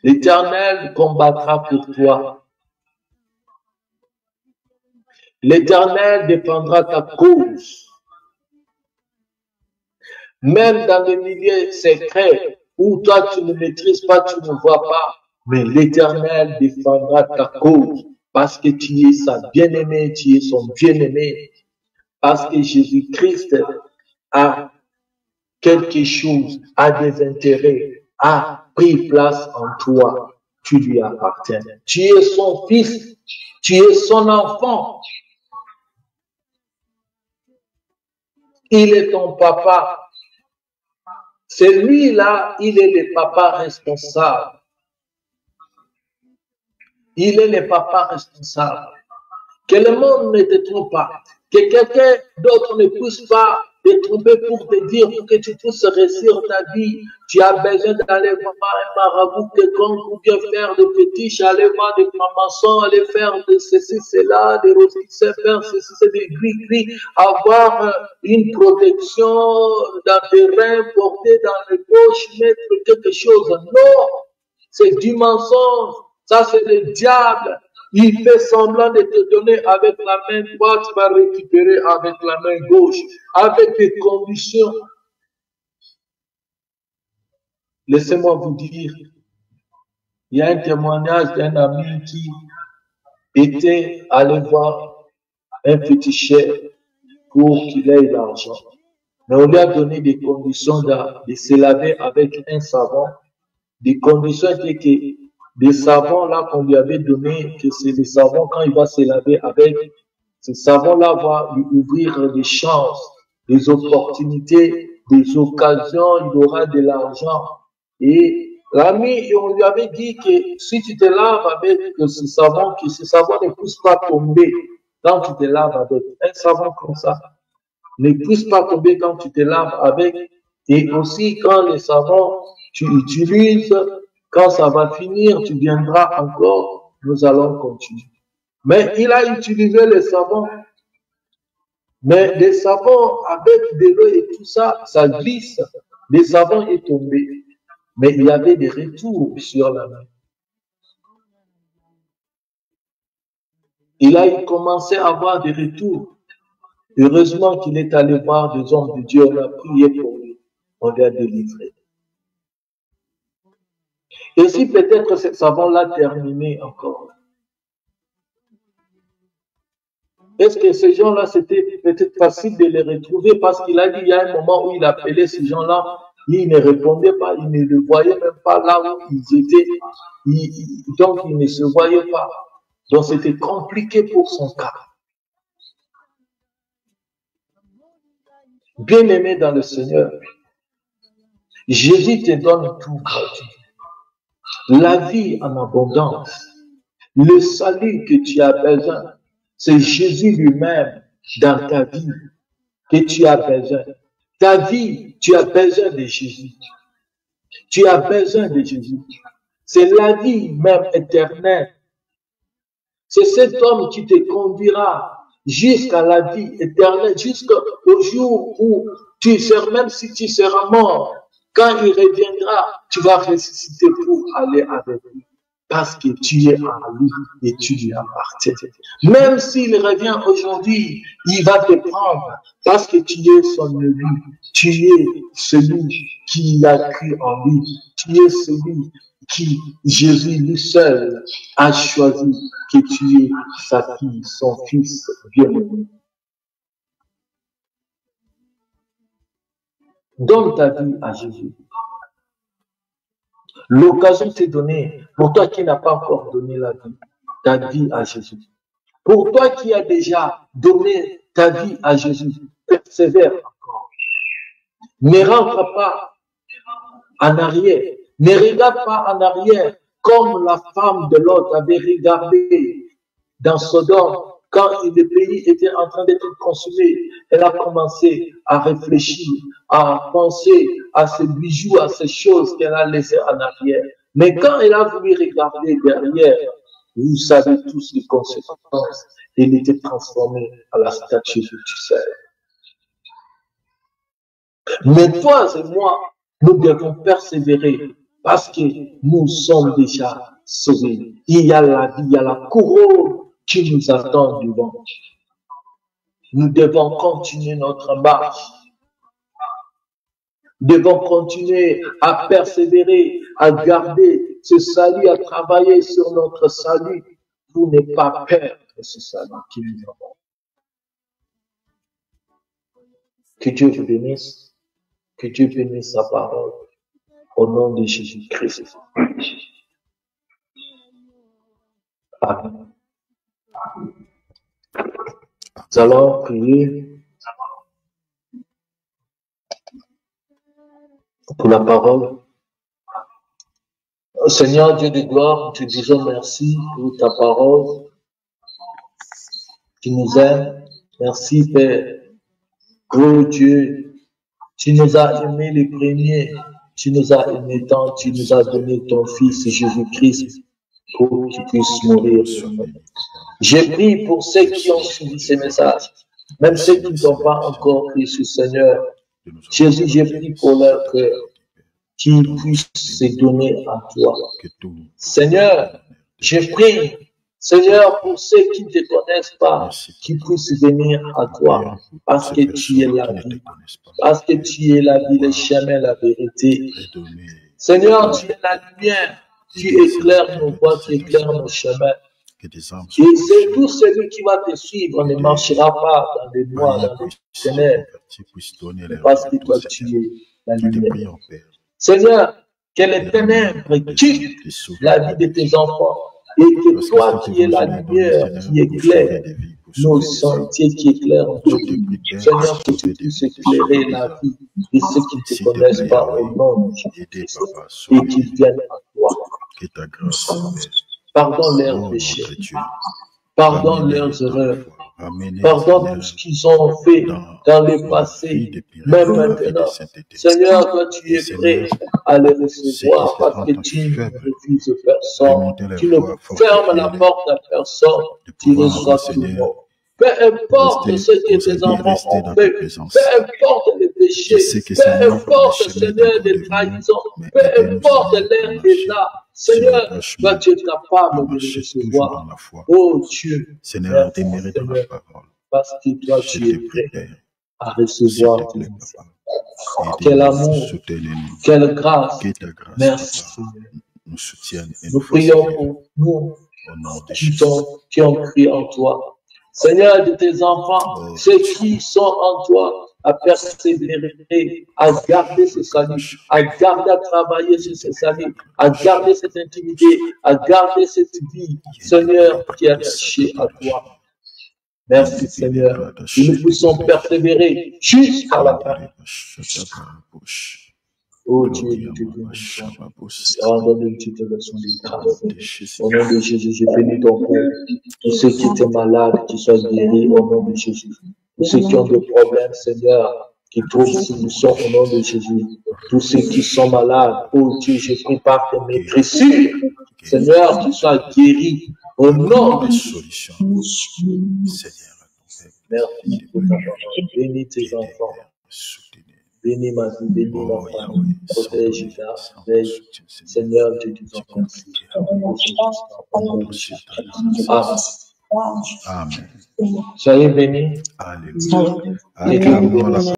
L'Éternel combattra pour toi. L'Éternel défendra ta cause. Même dans le milieu secret, où toi tu ne maîtrises pas, tu ne vois pas, mais l'Éternel défendra ta cause, parce que tu es sa bien-aimée, tu es son bien-aimé, parce que Jésus-Christ a quelque chose, a des intérêts, a pris place en toi, tu lui appartiens. Tu es son fils, tu es son enfant. Il est ton papa. C'est lui-là, il est le papa responsable. Il est le papa responsable. Que le monde ne te trompe pas. Que quelqu'un d'autre ne puisse pas te tromper pour te dire pour que tu puisses réussir ta vie. Tu as besoin d'aller voir un marabout quelconque ou bien faire des fétiches, aller voir des francs-maçons, aller faire de ceci, cela, des rosicins, faire ceci, c'est des gris-gris, avoir une protection dans tes reins, porter dans les poches, mettre quelque chose. Non, c'est du mensonge. Ça, c'est le diable. Il fait semblant de te donner avec la main droite, tu vas récupérer avec la main gauche, avec des conditions. Laissez-moi vous dire, il y a un témoignage d'un ami qui était allé voir un féticheur pour qu'il ait l'argent. Mais on lui a donné des conditions de se laver avec un savon. Des conditions étaient que des savons là qu'on lui avait donné, que c'est des savons quand il va se laver avec, ces savons-là vont lui ouvrir des chances, des opportunités, des occasions, il aura de l'argent. Et l'ami, on lui avait dit que si tu te laves avec ce savon, que ce savon ne puisse pas tomber quand tu te laves avec un savon comme ça, ne puisse pas tomber quand tu te laves avec, et aussi quand le savon tu utilises, quand ça va finir, tu viendras encore, nous allons continuer. Mais il a utilisé le savon. Mais le savon, avec de l'eau et tout ça, ça glisse. Le savon est tombé. Mais il y avait des retours sur la main. Il a commencé à avoir des retours. Heureusement qu'il est allé voir des hommes de Dieu, on a prié pour lui. On l'a délivré. Et si peut-être ce savon-là terminé encore, est-ce que ces gens-là, c'était peut-être facile de les retrouver parce qu'il a dit, il y a un moment où il appelait ces gens-là, ils ne répondaient pas, ils ne le voyaient même pas là où ils étaient, donc ils ne se voyaient pas. Donc c'était compliqué pour son cas. Bien-aimé dans le Seigneur, Jésus te donne tout gratuit. La vie en abondance, le salut que tu as besoin, c'est Jésus lui-même dans ta vie que tu as besoin. Ta vie, tu as besoin de Jésus. Tu as besoin de Jésus. C'est la vie même éternelle. C'est cet homme qui te conduira jusqu'à la vie éternelle, jusqu'au jour où tu seras, même si tu seras mort, quand il reviendra, tu vas ressusciter pour aller avec lui. Parce que tu es en lui et tu lui appartiens. Même s'il revient aujourd'hui, il va te prendre parce que tu es son élu. Tu es celui qui a cru en lui. Tu es celui qui, Jésus lui seul, a choisi que tu es sa fille, son fils bien-aimé. Donne ta vie à Jésus. L'occasion t'est donnée pour toi qui n'as pas encore donné ta vie à Jésus. Pour toi qui as déjà donné ta vie à Jésus, persévère encore. Ne rentre pas en arrière. Ne regarde pas en arrière comme la femme de Lot avait regardé dans Sodome quand le pays était en train d'être consumé. Elle a commencé à réfléchir, à penser à ces bijoux, à ces choses qu'elle a laissées en arrière. Mais quand elle a voulu regarder derrière, vous savez tous les conséquences. Elle était transformée à la statue du sel. Mais toi et moi, nous devons persévérer parce que nous sommes déjà sauvés. Il y a la vie, il y a la couronne qui nous attend devant. Nous devons continuer notre marche. Nous devons continuer à persévérer, à garder ce salut, à travailler sur notre salut pour ne pas perdre ce salut que nous avons. Que Dieu vous bénisse. Que Dieu bénisse sa parole. Au nom de Jésus-Christ. Amen. Nous allons prier pour la parole. Seigneur Dieu de gloire, te disons merci pour ta parole qui nous aime. Merci Père. Oh Dieu, tu nous as aimés les premiers. Tu nous as aimés tant, tu nous as donné ton Fils Jésus-Christ pour qu'il puisse mourir. J'ai prié pour ceux qui ont suivi ces messages, même ceux qui n'ont pas encore reçu Seigneur. Jésus, j'ai prié pour leur cœur, qu'ils puissent se donner à toi. Seigneur, je prie, Seigneur, pour ceux qui ne te connaissent pas, qu'ils puissent venir à toi, parce que tu es la vie, parce que tu es la vie, le chemin, la vérité. Seigneur, tu es la lumière, tu éclaires nos voies, tu éclaires nos chemins. Et c'est tout celui qui va te suivre ne marchera pas dans les noix, dans les ténèbres, parce que toi, tu es la lumière. Seigneur, que les ténèbres quittent la vie de tes enfants et que toi qui es la lumière, qui éclaire nos sentiers, qui éclaire nos vies. Seigneur, que tu puisses éclairer la vie de ceux qui ne te connaissent pas au nom de Jésus et qu'ils viennent à toi. Pardonne leurs péchés, pardonne leurs erreurs, pardonne tout ce qu'ils ont fait dans le passé, même maintenant. Seigneur, toi tu es prêt à les recevoir parce que tu ne refuses personne, tu ne fermes la porte à personne, tu reçois tout le monde. Peu importe ce que tes enfants ont fait, peu importe les péchés, peu importe, Seigneur, les trahisons, peu importe leur état, Seigneur, toi tu es capable de les recevoir. Oh Dieu, Seigneur, démérite la parole. Parce que toi tu es prêt à recevoir tes enfants. Quel amour, quelle grâce. Merci Seigneur. Nous prions pour nous qui ont cru en toi. Seigneur, de tes enfants, ceux qui sont en toi, à persévérer, à garder ce salut, à garder, à travailler sur ce salut, à garder cette intimité, à garder cette vie, Seigneur, qui est attachée à toi. Merci Seigneur, que nous puissions persévérer jusqu'à la fin. Oh Dieu, nous te bénissons. Rendons-nous tu te leçons de grâce. Au nom de Jésus, je bénis ton Père. Tous ceux qui étaient malades, qui soient guéris au nom de Jésus. Tous ceux qui ont des problèmes, Seigneur, qui trouvent solution au nom de Jésus. Tous ceux qui sont malades, oh Dieu, je prie par tes maîtresses. Seigneur, qu'ils soient guéris au nom de Jésus. Merci pour ta parole. Bénis tes enfants. Bénis ma vie, bénis ma famille, protège la veille. Seigneur, je te dis merci. Amen. Soyez bénis. Alléluia.